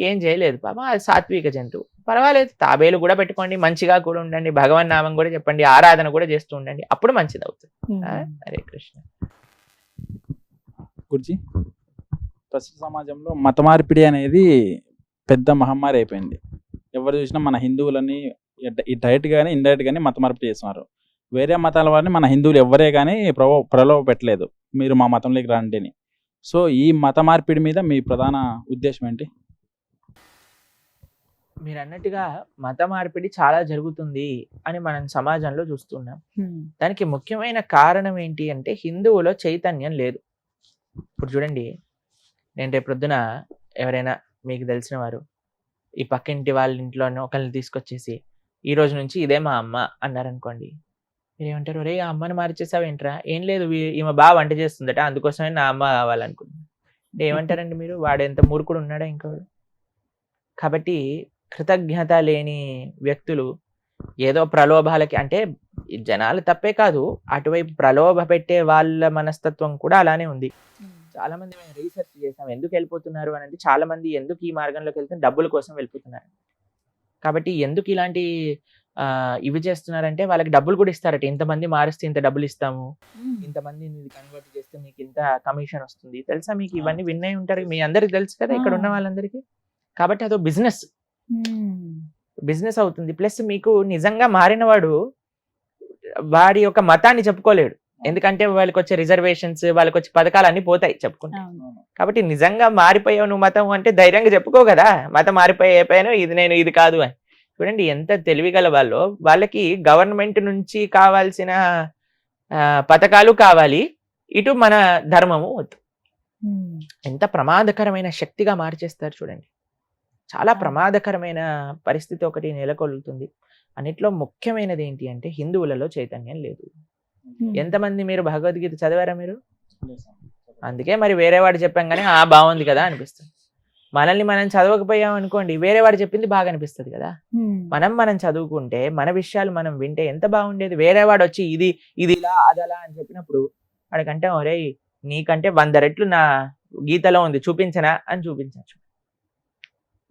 ఏం చేయలేదు పాపం, అది సాత్విక జంతువు. పర్వాలేదు, తాబేలు కూడా పెట్టుకోండి, మంచిగా కూడా ఉండండి, భగవన్ నామం కూడా చెప్పండి, ఆరాధన కూడా చేస్తూ ఉండండి, అప్పుడు మంచిది అవుతుంది. హరే కృష్ణ. గురుజీ, ప్రస్తుత సమాజంలో మత మార్పిడి అనేది పెద్ద మహమ్మారి అయిపోయింది. ఎవరు చూసినా మన హిందువులని డైరెక్ట్ గానీ ఇండైరెక్ట్ గానీ మత మార్పిడి చేస్తున్నారు. వేరే మతాల వారిని మన హిందువులు ఎవ్వరే కానీ ప్రలోభ పెట్టలేదు మీరు మా మతంలోకి రండి అని. సో ఈ మత మార్పిడి మీద మీ ప్రధాన ఉద్దేశం ఏంటి? మీరు అన్నట్టుగా మత మార్పిడి చాలా జరుగుతుంది అని మనం సమాజంలో చూస్తున్నాం. దానికి ముఖ్యమైన కారణం ఏంటి అంటే హిందువులో చైతన్యం లేదు. ఇప్పుడు చూడండి, నేను రేపు ప్రొద్దున ఎవరైనా మీకు తెలిసిన వారు ఈ పక్కింటి వాళ్ళ ఇంట్లోనే ఒకరిని తీసుకొచ్చేసి ఈ రోజు నుంచి ఇదే మా అమ్మ అన్నారనుకోండి, మీరు ఏమంటారు? ఒరే, ఆ అమ్మని మార్చేసావేంట్రా? ఏం లేదు, ఈమె బాగా వంట చేస్తుందట, అందుకోసమే నా అమ్మ కావాలనుకున్నాను అంటే ఏమంటారండి మీరు? వాడు ఎంత మూర్ఖుడు ఉన్నాడా ఇంకోడు? కాబట్టి కృతజ్ఞత లేని వ్యక్తులు ఏదో ప్రలోభాలకి, అంటే జనాలు తప్పే కాదు, అటువైపు ప్రలోభ పెట్టే వాళ్ళ మనస్తత్వం కూడా అలానే ఉంది. చాలా మంది మేము రీసెర్చ్ చేసాం ఎందుకు వెళ్ళిపోతున్నారు అని అంటే, చాలా మంది ఎందుకు ఈ మార్గంలోకి వెళ్తే డబ్బుల కోసం వెళ్ళిపోతున్నారు. కాబట్టి ఎందుకు ఇలాంటి ఇవి చేస్తున్నారంటే వాళ్ళకి డబ్బులు కూడా ఇస్తారట. ఇంతమంది మారిస్తే ఇంత డబ్బులు ఇస్తాము, ఇంతమంది కన్వర్ట్ చేస్తే మీకు ఇంత కమిషన్ వస్తుంది. తెలుసా మీకు? ఇవన్నీ వినే ఉంటారు, మీ అందరికి తెలుసు కదా ఇక్కడ ఉన్న వాళ్ళందరికీ. కాబట్టి అదో బిజినెస్ అవుతుంది. ప్లస్ మీకు నిజంగా మారినవాడు వాడి యొక్క మతాన్ని చెప్పుకోలేడు, ఎందుకంటే వాళ్ళకి వచ్చే రిజర్వేషన్స్, వాళ్ళకి వచ్చే పథకాలు అన్ని పోతాయి చెప్పుకుంటే. కాబట్టి నిజంగా మారిపోయావు నువ్వు మతం అంటే ధైర్యంగా చెప్పుకో కదా, మతం మారిపోయాను, ఇది నేను ఇది కాదు అని. చూడండి ఎంత తెలివిగల వాళ్ళు. వాళ్ళకి గవర్నమెంట్ నుంచి కావాల్సిన పథకాలు కావాలి, ఇటు మన ధర్మము వద్దు. ఎంత ప్రమాదకరమైన శక్తిగా మార్చేస్తారు చూడండి. చాలా ప్రమాదకరమైన పరిస్థితి ఒకటి నెలకొల్లుతుంది. అన్నిట్లో ముఖ్యమైనది ఏంటి అంటే హిందువులలో చైతన్యం లేదు. ఎంతమంది మీరు భగవద్గీత చదివారా మీరు? అందుకే మరి వేరే వాడు చెప్పాం కానీ బాగుంది కదా అనిపిస్తుంది. మనల్ని మనం చదవకపోయాం అనుకోండి, వేరే వాడు చెప్పింది బాగా అనిపిస్తుంది కదా. మనం చదువుకుంటే మన విషయాలు మనం వింటే ఎంత బాగుండేది. వేరే వాడు వచ్చి ఇది ఇలా అదలా అని చెప్పినప్పుడు వాడికంటే ఒరే నీకంటే 100 రెట్లు నా గీతలో ఉంది చూపించనా అని చూపించచ్చు.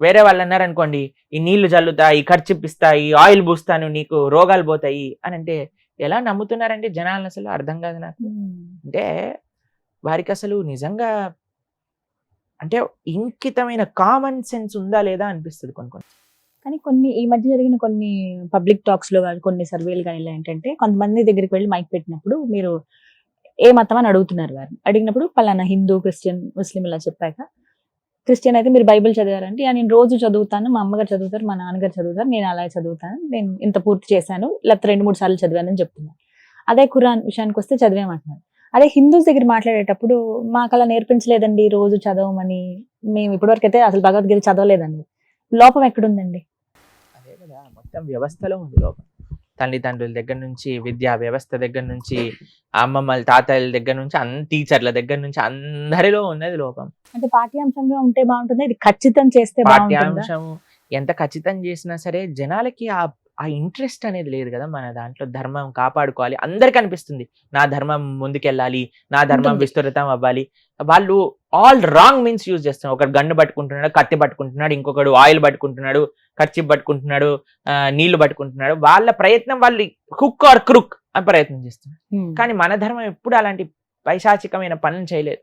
వేరే వాళ్ళు అన్నారు అనుకోండి, ఈ నీళ్లు చల్లుతాయి, ఖర్చిప్పిస్తాయి, ఆయిల్ పూస్తాను, నీకు రోగాలు పోతాయి అని అంటే ఎలా నమ్ముతున్నారంటే జనాలను? అసలు అర్థం కాదు నాకు. అంటే వారికి అసలు నిజంగా అంటే ఇంకితమైన కామన్ సెన్స్ ఉందా లేదా అనిపిస్తుంది కొన్ని. కానీ కొన్ని ఈ మధ్య జరిగిన కొన్ని పబ్లిక్ టాక్స్ లో కానీ కొన్ని సర్వేలు కానీ ఇలా ఏంటంటే, కొంతమంది దగ్గరికి వెళ్ళి మైక్ పెట్టినప్పుడు మీరు ఏ మతం అని అడుగుతున్నారు వారిని. అడిగినప్పుడు పలానా హిందూ, క్రిస్టియన్, ముస్లిం ఇలా చెప్పాక, క్రిస్టియన్ అయితే మీరు బైబిల్ చదివారంటే నేను రోజు చదువుతాను, మా అమ్మగారు చదువుతారు, మా నాన్నగారు చదువుతారు, నేను అలా చదువుతాను, నేను ఇంత పూర్తి చేశాను, లేకపోతే 2-3 సార్లు చదివానని చెప్తున్నాను. అదే ఖురాన్ విషయానికి వస్తే చదివామంటున్నారు. అదే హిందూస్ దగ్గర మాట్లాడేటప్పుడు మాకు అలా నేర్పించలేదండి రోజు చదవమని, మేము ఇప్పటివరకు అయితే అసలు భగవద్గీత చదవలేదండి. లోపం ఎక్కడుందండి? అదే కదా, మొత్తం వ్యవస్థలో ఉంది లోపం. తల్లిదండ్రుల దగ్గర నుంచి, విద్యా వ్యవస్థ దగ్గర నుంచి, అమ్మమ్మల తాతయ్యల దగ్గర నుంచి, టీచర్ల దగ్గర నుంచి అందరిలో ఉన్నది లోపం. అంటే పాఠ్యాంశంగా ఉంటే బాగుంటుంది, ఇది ఖచ్చితం చేస్తే పాఠ్యాంశం ఎంత ఖచ్చితం చేసినా సరే జనాలకి ఆ ఇంట్రెస్ట్ అనేది లేదు కదా. మన దాంట్లో ధర్మం కాపాడుకోవాలి, అందరికి అనిపిస్తుంది నా ధర్మం ముందుకెళ్ళాలి, నా ధర్మం విస్తృతం అవ్వాలి. వాళ్ళు ఆల్ రాంగ్ మీన్స్ యూజ్ చేస్తున్నారు. ఒకడు గన్ను పట్టుకుంటున్నాడు, కత్తి పట్టుకుంటున్నాడు, ఇంకొకడు ఆయిల్ పట్టుకుంటున్నాడు, ఖర్చు పట్టుకుంటున్నాడు, నీళ్లు పట్టుకుంటున్నాడు. వాళ్ళ ప్రయత్నం వాళ్ళు హుక్ ఆర్ క్రుక్ అని ప్రయత్నం చేస్తున్నారు. కానీ మన ధర్మం ఎప్పుడు అలాంటి పైశాచికమైన పనులు చేయలేదు.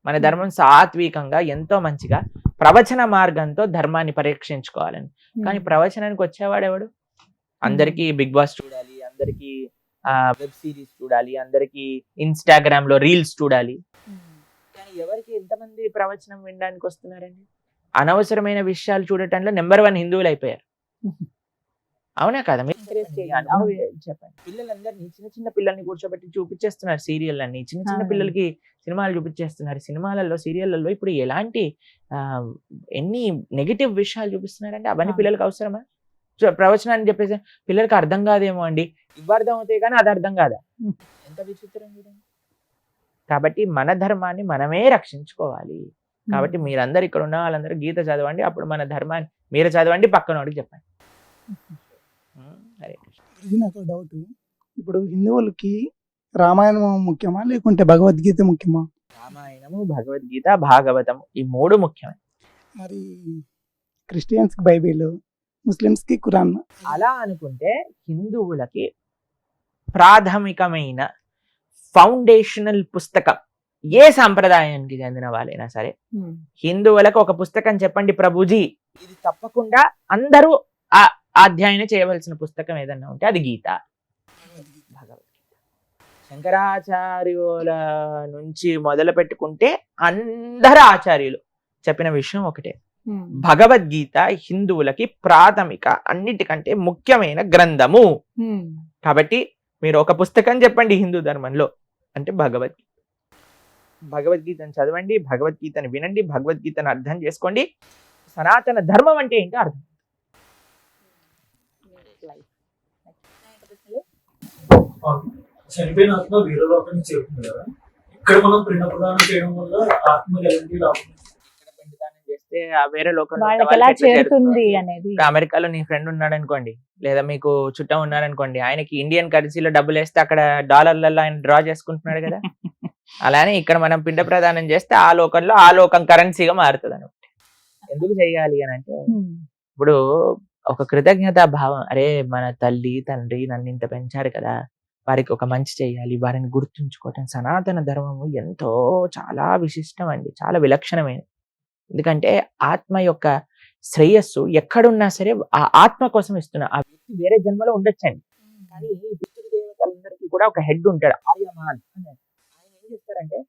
మన ధర్మం సాత్వికంగా ఎంతో మంచిగా ప్రవచన మార్గంతో ధర్మాన్ని పరీక్షించుకోవాలని. కానీ ప్రవచనానికి వచ్చేవాడు ఎవడు? అందరికీ బిగ్ బాస్ చూడాలి, అందరికీ వెబ్ సిరీస్ చూడాలి, అందరికీ ఇన్స్టాగ్రామ్ లో రీల్స్ చూడాలి. కానీ ఎవరికి ఎంతమంది ప్రవచనం వినడానికి వస్తున్నారండి? అనవసరమైన విషయాలు చూడటంలో నెంబర్ 1 హిందువులు అయిపోయారు. అవునా కదా? మీరు చెప్పండి. పిల్లలందరినీ చిన్న పిల్లల్ని కూర్చోబెట్టి చూపించేస్తున్నారు సీరియల్ అన్ని. చిన్న పిల్లలకి సినిమాలు చూపించేస్తున్నారు. సినిమాలలో, సీరియళ్లలో ఇప్పుడు ఎలాంటి ఎన్ని నెగిటివ్ విషయాలు చూపిస్తున్నారంటే అవన్నీ పిల్లలకి అవసరమా? ప్రవచనాన్ని చెప్పేసి పిల్లలకి అర్థం కాదేమో అండి, ఇవి అర్థం అవుతాయి కానీ అది అర్థం కాదా? ఎంత విచిత్రం చూడండి. కాబట్టి మన ధర్మాన్ని మనమే రక్షించుకోవాలి. కాబట్టి మీరందరూ ఇక్కడ ఉన్న వాళ్ళందరూ గీత చదవండి, అప్పుడు మన ధర్మాన్ని మీరు చదవండి, పక్కనోడికి చెప్పండి. నాకు డౌట్, ఇప్పుడు హిందువులకి రామాయణం ముఖ్యమా లేకుంటే భగవద్గీత ముఖ్యమా? రామాయణము, భగవద్గీత, భాగవతము ఈ 3 ముఖ్యమే. మరి క్రిస్టియన్స్కి బైబిల్, ముస్లిమ్స్కి ఖురాన్. అలా అనుకుంటే హిందువులకి ప్రాథమికమైన ఫౌండేషనల్ పుస్తకం ఏ సాంప్రదాయానికి చెందిన వాళ్ళైనా సరే, హిందువులకు ఒక పుస్తకం చెప్పండి ప్రభుజీ, ఇది తప్పకుండా అందరూ అధ్యయనం చేయవలసిన పుస్తకం ఏదన్నా ఉంటే అది గీత, భగవద్గీత. శంకరాచార్యుల నుంచి మొదలు పెట్టుకుంటే అందరు ఆచార్యులు చెప్పిన విషయం ఒకటే, భగవద్గీత హిందువులకి ప్రాథమిక అన్నిటికంటే ముఖ్యమైన గ్రంథము. కాబట్టి మీరు ఒక పుస్తకం చెప్పండి హిందూ ధర్మంలో అంటే భగవద్గీత. భగవద్గీతను చదవండి, భగవద్గీతను వినండి, భగవద్గీతను అర్థం చేసుకోండి. సనాతన ధర్మం అంటే ఏంటో అర్థం. చనిపోయిన ఆత్మ వేరే లోకానికి చేరుతుంది కదా, ఇక్కడ మనం పిండ ప్రదానం చేయడం వల్ల ఆత్మకి ఎలాంటి లాభం? ఇక్కడ పిండదానం చేస్తే ఆ వేరే లోకంలో ఉన్న వాళ్ళకి వాళ్ళకి ఎలా ఎట్లా చేరుతుంది చేరుతుంది? అనేది. ఇప్పుడు అమెరికాలో నీ ఫ్రెండ్ ఉన్నాడు అనుకోండి, లేదా మీకు చుట్టం ఉన్నారనుకోండి, ఆయనకి ఇండియన్ కరెన్సీలో డబ్బులు వేస్తే అక్కడ డాలర్లలో ఆయన డ్రా చేసుకుంటున్నాడు కదా. అలానే ఇక్కడ మనం పిండ ప్రదానం చేస్తే ఆ లోకంలో ఆ లోకం కరెన్సీగా మారుతుంది అనమాట. ఎందుకు చేయాలి అని అంటే, ఇప్పుడు ఒక కృతజ్ఞతా భావం, అరే మన తల్లి తండ్రి నన్ను ఇంత పెంచారు కదా, వారికి ఒక మంచి చేయాలి, వారిని గుర్తుంచుకోవటం. సనాతన ధర్మము ఎంతో చాలా విశిష్టం అండి, చాలా విలక్షణమైనది. ఎందుకంటే ఆత్మ యొక్క శ్రేయస్సు ఎక్కడున్నా సరే ఆ ఆత్మ కోసం ఇస్తున్నా. ఆ వ్యక్తి వేరే జన్మలో ఉండొచ్చండి, కానీ ఈ పితృదేవతలందరికీ కూడా ఒక హెడ్ ఉంటాడు, ఆర్యమాన్ అని. ఆయన ఏం చేస్తారంటే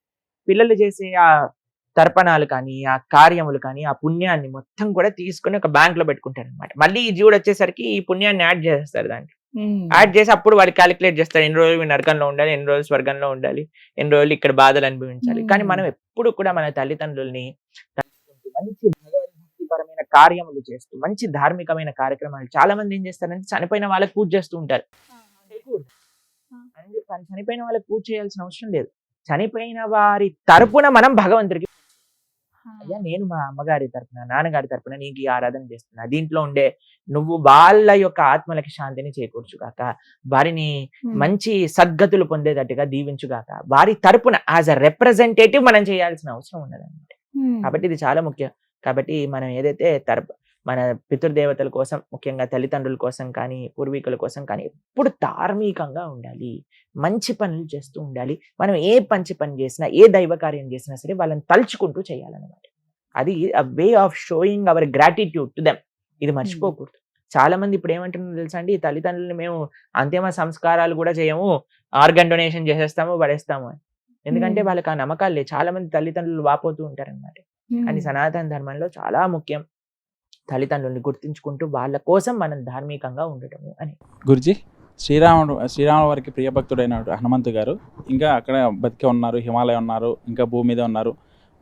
పిల్లలు చేసే ఆ తర్పణాలు కానీ, ఆ కార్యములు కానీ, ఆ పుణ్యాన్ని మొత్తం కూడా తీసుకుని ఒక బ్యాంక్ లో పెట్టుకుంటారు అనమాట. మళ్ళీ ఈ జీవుడు వచ్చేసరికి ఈ పుణ్యాన్ని యాడ్ చేస్తారు దాంట్లో. యాడ్ చేసి అప్పుడు వాడు క్యాలిక్యులేట్ చేస్తారు, ఎన్ని రోజులు నరకంలో ఉండాలి, ఎన్ని రోజులు స్వర్గంలో ఉండాలి, ఎన్ని రోజులు ఇక్కడ బాధలు అనుభవించాలి. కానీ మనం ఎప్పుడు కూడా మన తల్లిదండ్రుల్ని తలుచుకుంటూ మంచి భగవద్భక్తిపరమైన కార్యములు చేస్తూ మంచి ధార్మికమైన కార్యక్రమాలు. చాలా మంది ఏం చేస్తారంటే చనిపోయిన వాళ్ళకి పూజ చేస్తూ ఉంటారు. చనిపోయిన వాళ్ళకి పూజ చేయాల్సిన అవసరం లేదు. చనిపోయిన వారి తరపున మనం భగవంతుడికి, అయ్యా నేను మా అమ్మగారి తరపున నాన్నగారి తరపున నీకు ఈ ఆరాధన చేస్తున్నా, దీంట్లో ఉండే నువ్వు వాళ్ళ యొక్క ఆత్మలకి శాంతిని చేకూర్చుగాక, వారిని మంచి సద్గతులు పొందేటట్టుగా దీవించుగాక, వారి తరపున యాజ్ అ రిప్రజెంటేటివ్ మనం చేయాల్సిన అవసరం ఉన్నదన్నమాట. కాబట్టి ఇది చాలా ముఖ్యం. కాబట్టి మనం ఏదైతే మన పితృదేవతల కోసం, ముఖ్యంగా తల్లిదండ్రుల కోసం కానీ పూర్వీకుల కోసం కానీ ఎప్పుడు ధార్మికంగా ఉండాలి, మంచి పనులు చేస్తూ ఉండాలి. మనం ఏ మంచి పని చేసినా, ఏ దైవ కార్యం చేసినా సరే వాళ్ళని తలుచుకుంటూ చేయాలన్నమాట. అది way of showing our gratitude to them. ఇది మర్చిపోకూడదు. చాలా మంది ఇప్పుడు ఏమంటున్నారు తెలుసా అండి, తల్లిదండ్రులు మేము అంతిమ సంస్కారాలు కూడా చేయము, ఆర్గన్ డొనేషన్ చేసేస్తాము పడేస్తాము అని. ఎందుకంటే వాళ్ళకి ఆ నమ్మకాలు లేదు. చాలా మంది తల్లిదండ్రులు వాపోతూ ఉంటారన్నమాట. కానీ సనాతన ధర్మంలో చాలా ముఖ్యం తల్లిదండ్రుల్ని గుర్తించుకుంటూ వాళ్ళ కోసం మనం ధార్మికంగా ఉండటము అని. గురుజీ, శ్రీరాముల వారికి ప్రియభక్తుడైన హనుమంతు గారు ఇంకా అక్కడ బతికే ఉన్నారు, హిమాలయం ఉన్నారు, ఇంకా భూమి మీద ఉన్నారు,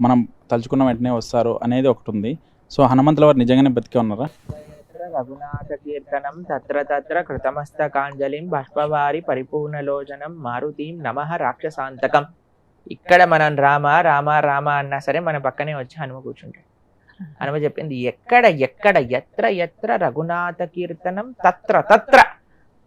మనం తలుచుకున్న వెంటనే వస్తారు అనేది ఒకటి ఉంది. సో హనుమంతుల వారు నిజంగానే బతికే ఉన్నారా? రఘునాథ కీర్తనం తత్ర తత్ర కృతమస్తకాంజలిం బాష్పవారి పరిపూర్ణలోచనం మారుతీం నమః రాక్షసాంతకం. ఇక్కడ మనం రామ రామ రామ అన్నా సరే మన పక్కనే వచ్చి హనుమ కూర్చుంటాడు. హనుమ చెప్పింది ఎక్కడ ఎక్కడ ఎత్ర ఎత్ర రఘునాథ కీర్తనం తత్ర తత్ర.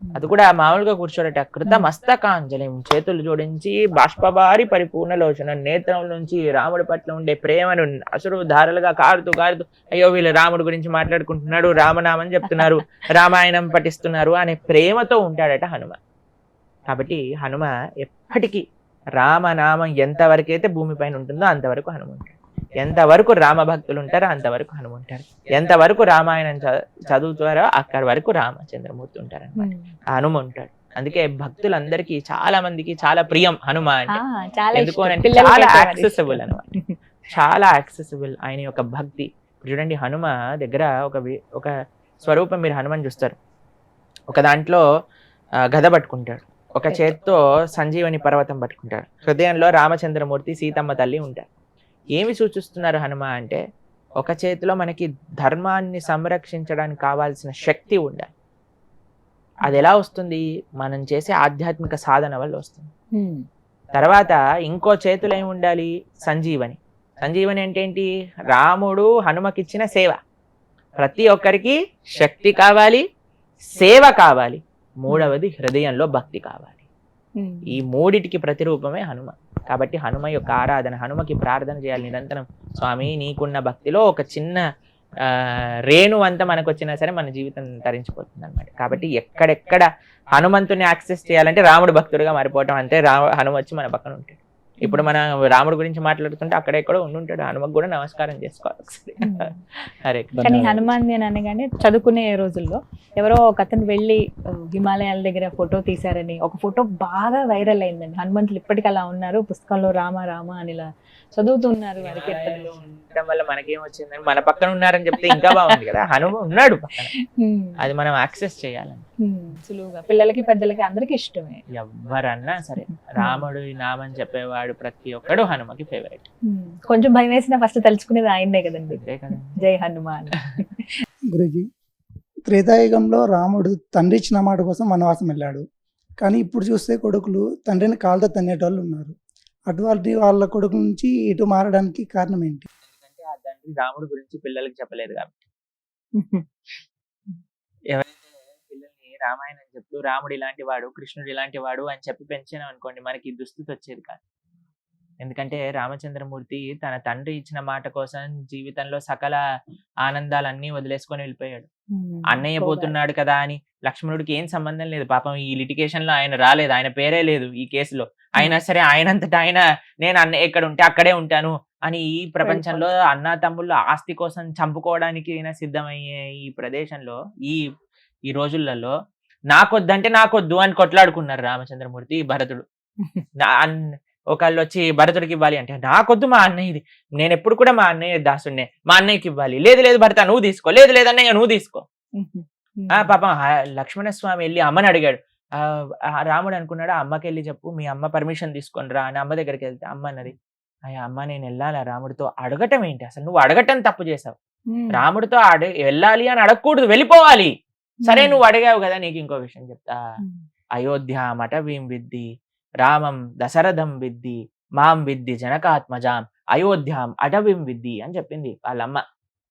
అది కూడా మామూలుగా కూర్చోడట. కృత మస్తకాంజలిం, చేతులు జోడించి బాష్పవారి పరిపూర్ణ లోచన, నేత్రం నుంచి రాముడి పట్ల ఉండే ప్రేమను అసురు ధారలుగా కారుతూ కారుతూ, అయ్యో వీళ్ళు రాముడి గురించి మాట్లాడుకుంటున్నాడు, రామనామని చెప్తున్నారు, రామాయణం పఠిస్తున్నారు అనే ప్రేమతో ఉంటాడట హనుమ. కాబట్టి హనుమ ఎప్పటికీ రామనామం ఎంతవరకైతే భూమిపైన ఉంటుందో అంతవరకు హనుమ ఉంటాడు. ఎంతవరకు రామ భక్తులు ఉంటారో అంతవరకు హనుమ ఉంటారు. ఎంతవరకు రామాయణం చదువుతారో అక్కడి వరకు రామచంద్రమూర్తి ఉంటారు అనమాట. హనుమ ఉంటాడు. అందుకే భక్తులందరికీ చాలా మందికి చాలా ప్రియం హనుమ అంటే. ఎందుకు అంటే చాలా యాక్సెసిబుల్ అనమాట, చాలా యాక్సెసిబుల్ ఆయన యొక్క భక్తి. చూడండి హనుమ దగ్గర ఒక స్వరూపం మీరు హనుమని చూస్తారు. ఒక దాంట్లో గద పట్టుకుంటాడు, ఒక చేత్తో సంజీవని పర్వతం పట్టుకుంటాడు, హృదయంలో రామచంద్రమూర్తి సీతమ్మ తల్లి ఉంటారు. ఏమి సూచిస్తున్నారు హనుమ అంటే, ఒక చేతిలో మనకి ధర్మాన్ని సంరక్షించడానికి కావాల్సిన శక్తి ఉండాలి. అది ఎలా వస్తుంది? మనం చేసే ఆధ్యాత్మిక సాధన వల్ల వస్తుంది. తర్వాత ఇంకో చేతిలో ఏమి ఉండాలి? సంజీవని. సంజీవని అంటే ఏంటి? రాముడు హనుమకిచ్చిన సేవ. ప్రతి ఒక్కరికి శక్తి కావాలి, సేవ కావాలి, మూడవది హృదయంలో భక్తి కావాలి. ఈ మూడిటికి ప్రతిరూపమే హనుమ. కాబట్టి హనుమ యొక్క ఆరాధన, హనుమకి ప్రార్థన చేయాలి నిరంతరం. స్వామి నీకున్న భక్తిలో ఒక చిన్న రేణు అంతా మనకు వచ్చినా సరే మన జీవితం తరించిపోతుంది అనమాట. కాబట్టి ఎక్కడెక్కడ హనుమంతుని యాక్సెస్ చేయాలంటే రాముడు భక్తుడిగా మారిపోవటం, అంతే హనుమ వచ్చి మన పక్కన ఉంటాడు. ఇప్పుడు మన రాముడి గురించి మాట్లాడుతుంటే అక్కడ ఎక్కడో ఉండుంటాడు, హనుమకు కూడా నమస్కారం చేసుకోవాలి ఒకసారి. హరే కృష్ణ. కానీ హనుమాన్ అని అనగానే చదువుకునే రోజుల్లో ఎవరో ఒక అతను వెళ్ళి హిమాలయాల దగ్గర ఫోటో తీశారని ఒక ఫోటో బాగా వైరల్ అయిందండి. హనుమంతులు ఇప్పటికీ అలా ఉన్నారు, పుస్తకంలో రామ రామ అని ఇలా చదువుతున్నారు. వారికి హిమాలయాల్లో ఉండటం వల్ల మనకేం వచ్చిందని మన పక్కన ఉన్నారని చెప్తే ఇంకా బాగుంది కదా. హనుమ ఉన్నాడు పక్కన, అది మనం యాక్సెస్ చేయాలని సులువుగా పిల్లలకి పెద్దలకి అందరికి ఇష్టమే. ఎవరన్నా సరే రాముడు నామని చెప్పేవాడు ప్రతి ఒక్కడు హనుమకి ఫేవరెట్. కొంచెం భయం వేసినా ఫస్ట్ తలుచుకునేది ఆయన్నే కదండి. అంతే కదా. జై హనుమాన్. గురుజీ, త్రేతాయుగంలో రాముడు తండ్రి ఇచ్చిన మాట కోసం వనవాసం వెళ్ళాడు. కానీ ఇప్పుడు చూస్తే కొడుకులు తండ్రిని కాళ్ళతో తన్నేటోళ్ళు ఉన్నారు. అటువంటి వాళ్ళ కొడుకు నుంచి ఇటు మారడానికి కారణం ఏంటి? ఎందుకంటే ఆ తండ్రి రాముడు గురించి పిల్లలకి చెప్పలేదు కాబట్టి. ఎవరైతే పిల్లల్ని రామాయణం చెప్తూ రాముడు ఇలాంటి వాడు, కృష్ణుడు ఇలాంటి వాడు అని చెప్పి పెంచాను అనుకోండి, మనకి ఈ దుస్థితి వచ్చేది కాదు. ఎందుకంటే రామచంద్రమూర్తి తన తండ్రి ఇచ్చిన మాట కోసం జీవితంలో సకల ఆనందాలన్నీ వదిలేసుకొని వెళ్ళిపోయాడు. అన్నయ్య పోతున్నాడు కదా అని లక్ష్మణుడికి ఏం సంబంధం లేదు. పాపం ఈ లిటిగేషన్ లో ఆయన రాలేదు, ఆయన పేరే లేదు ఈ కేసులో. అయినా సరే ఆయనంతటా ఆయన నేను అన్నయ్య ఎక్కడ ఉంటే అక్కడే ఉంటాను అని ఈ ప్రపంచంలో అన్న తమ్ముళ్ళు ఆస్తి కోసం చంపుకోవడానికి అయినా సిద్ధమయ్యే ఈ ప్రదేశంలో ఈ రోజులలో నాకొద్దంటే నాకొద్దు అని కొట్లాడుకున్నారు రామచంద్రమూర్తి భరతుడు. ఒకళ్ళు వచ్చి భరతుడికి ఇవ్వాలి అంటే నాకొద్దు మా అన్నయ్యది, నేను ఎప్పుడు కూడా మా అన్నయ్య దాసుడినే, మా అన్నయ్యకి ఇవ్వాలి. లేదు లేదు భరత నువ్వు తీసుకో, లేదు లేదు అన్నయ్య నువ్వు తీసుకో. పాపం లక్ష్మణస్వామి వెళ్ళి అమ్మని అడిగాడు. రాముడు అనుకున్నాడు అమ్మకి వెళ్ళి చెప్పు మీ అమ్మ పర్మిషన్ తీసుకొని రా అని. అమ్మ దగ్గరికి వెళ్తే అమ్మ అన్నది, అయ్యా అమ్మ నేను వెళ్ళాలా రాముడితో? అడగటం ఏంటి అసలు, నువ్వు అడగటం తప్పు చేసావు. రాముడితో వెళ్ళాలి అని అడగకూడదు, వెళ్ళిపోవాలి. సరే నువ్వు అడిగావు కదా, నీకు ఇంకో విషయం చెప్తా. అయోధ్య మటవీం విద్ది రామం దశరథం విద్ది మాం విద్ది జనకాత్మజాం అయోధ్యాం అటవీం విద్ది అని చెప్పింది వాళ్ళమ్మ.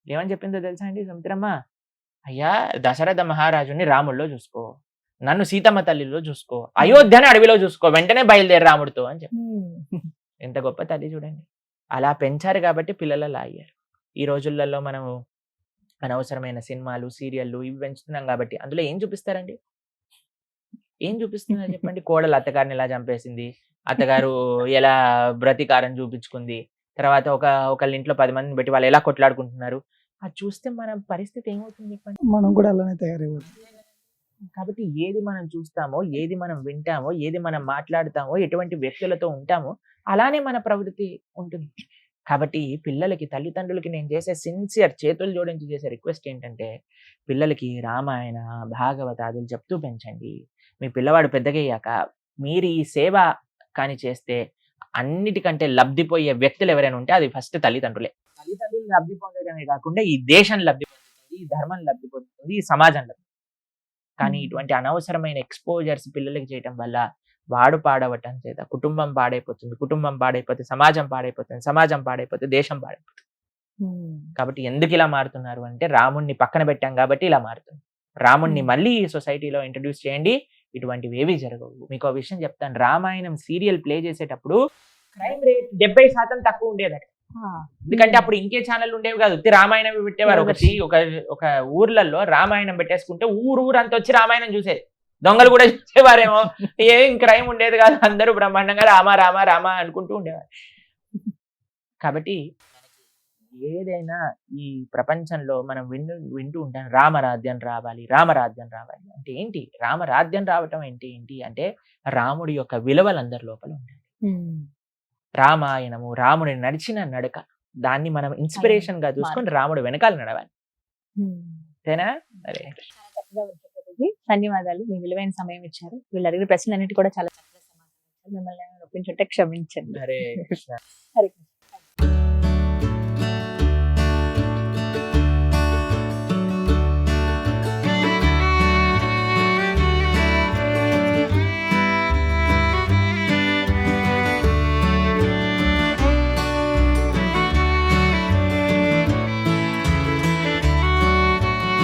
ఏమని చెప్పిందో తెలుసా అండి సుమిత్రమ్మ? అయ్యా దశరథ మహారాజుని రాముల్లో చూసుకో, నన్ను సీతమ్మ తల్లిలో చూసుకో, అయోధ్యని అడవిలో చూసుకో, వెంటనే బయలుదేరి రాముడితో అని చెప్పి. ఎంత గొప్ప తల్లి చూడండి. అలా పెంచారు కాబట్టి పిల్లలు అలా అయ్యారు. ఈ రోజులలో మనము అనవసరమైన సినిమాలు సీరియళ్ళు ఇవి పెంచుతున్నాం కాబట్టి అందులో ఏం చూపిస్తారండి? ఏం చూపిస్తున్నారు చెప్పండి? కోడలు అత్తగారిని ఎలా చంపేసింది, అత్తగారు ఎలా ప్రతీకారం చూపించుకుంది, తర్వాత ఒకళ్ళ ఇంట్లో 10 మందిని పెట్టి వాళ్ళు ఎలా కొట్లాడుకుంటున్నారు, అది చూస్తే మన పరిస్థితి ఏమవుతుంది చెప్పండి? మనం కూడా అలానే తయారైపోతుంది. కాబట్టి ఏది మనం చూస్తామో, ఏది మనం వింటామో, ఏది మనం మాట్లాడతామో, ఎటువంటి వ్యక్తులతో ఉంటామో అలానే మన ప్రవృత్తి ఉంటుంది. కాబట్టి పిల్లలకి తల్లిదండ్రులకి నేను చేసే సిన్సియర్ చేతులు జోడించి చేసే రిక్వెస్ట్ ఏంటంటే పిల్లలకి రామాయణ భాగవతాదులు చెప్తూ పెంచండి. మీ పిల్లవాడు పెద్దగయ్యాక మీరు ఈ సేవ కానీ చేస్తే అన్నిటికంటే లబ్ధిపోయే వ్యక్తులు ఎవరైనా ఉంటే అది ఫస్ట్ తల్లిదండ్రులే. తల్లిదండ్రులు లబ్ధి పొందడమే కాకుండా ఈ దేశం లబ్ధి పొందుతుంది, ఈ ధర్మం లబ్ధి పొందుతుంది, ఈ సమాజం లబ్ధి. కానీ ఇటువంటి అనవసరమైన ఎక్స్పోజర్స్ పిల్లలకి చేయటం వల్ల వాడు పాడవటం చేత కుటుంబం పాడైపోతుంది, కుటుంబం పాడైపోతే సమాజం పాడైపోతుంది, సమాజం పాడైపోతే దేశం పాడైపోతుంది. కాబట్టి ఎందుకు ఇలా మారుతున్నారు అంటే రాముణ్ణి పక్కన పెట్టాం కాబట్టి ఇలా మారుతుంది. రాముణ్ణి మళ్ళీ ఈ సొసైటీలో ఇంట్రడ్యూస్ చేయండి, ఇటువంటివి ఏవి జరగవు. మీకు ఒక విషయం చెప్తాను, రామాయణం సీరియల్ ప్లే చేసేటప్పుడు క్రైమ్ రేట్ 70% తక్కువ ఉండేదట. ఎందుకంటే అప్పుడు ఇంకే ఛానల్ ఉండేవి కాదు, రామాయణం పెట్టేవారు. ఒక ఊర్లలో రామాయణం పెట్టేసుకుంటే ఊరంతా వచ్చి రామాయణం చూసేది. దొంగలు కూడా చూసేవారేమో, ఏం క్రైమ్ ఉండేది కాదు, అందరూ బ్రహ్మాండంగా రామ రామ రామ అనుకుంటూ ఉండేవారు. కాబట్టి ఏదైనా ఈ ప్రపంచంలో మనం వింటూ ఉంటాం రామరాజ్యం రావాలి, రామరాజ్యం రావాలి అంటే ఏంటి? రామరాజ్యం రావటం ఏంటి అంటే రాముడి యొక్క విలువలు అందరి లోపల ఉండాలి. రామాయణము రాముడి నడిచిన నడక, దాన్ని మనం ఇన్స్పిరేషన్ గా చూసుకొని రాముడు వెనకాల నడవాలి. అంతేనా? అరే ధన్యవాదాలు, మీ విలువైన సమయం ఇచ్చారు. వీళ్ళు అడిగిన ప్రశ్నలన్నిటి కూడా చాలా చక్కగా సమాధానం ఇచ్చారు. మిమ్మల్ని ఒప్పించుంటే క్షమించండి. హరే కృష్ణ. హరే కృష్ణ.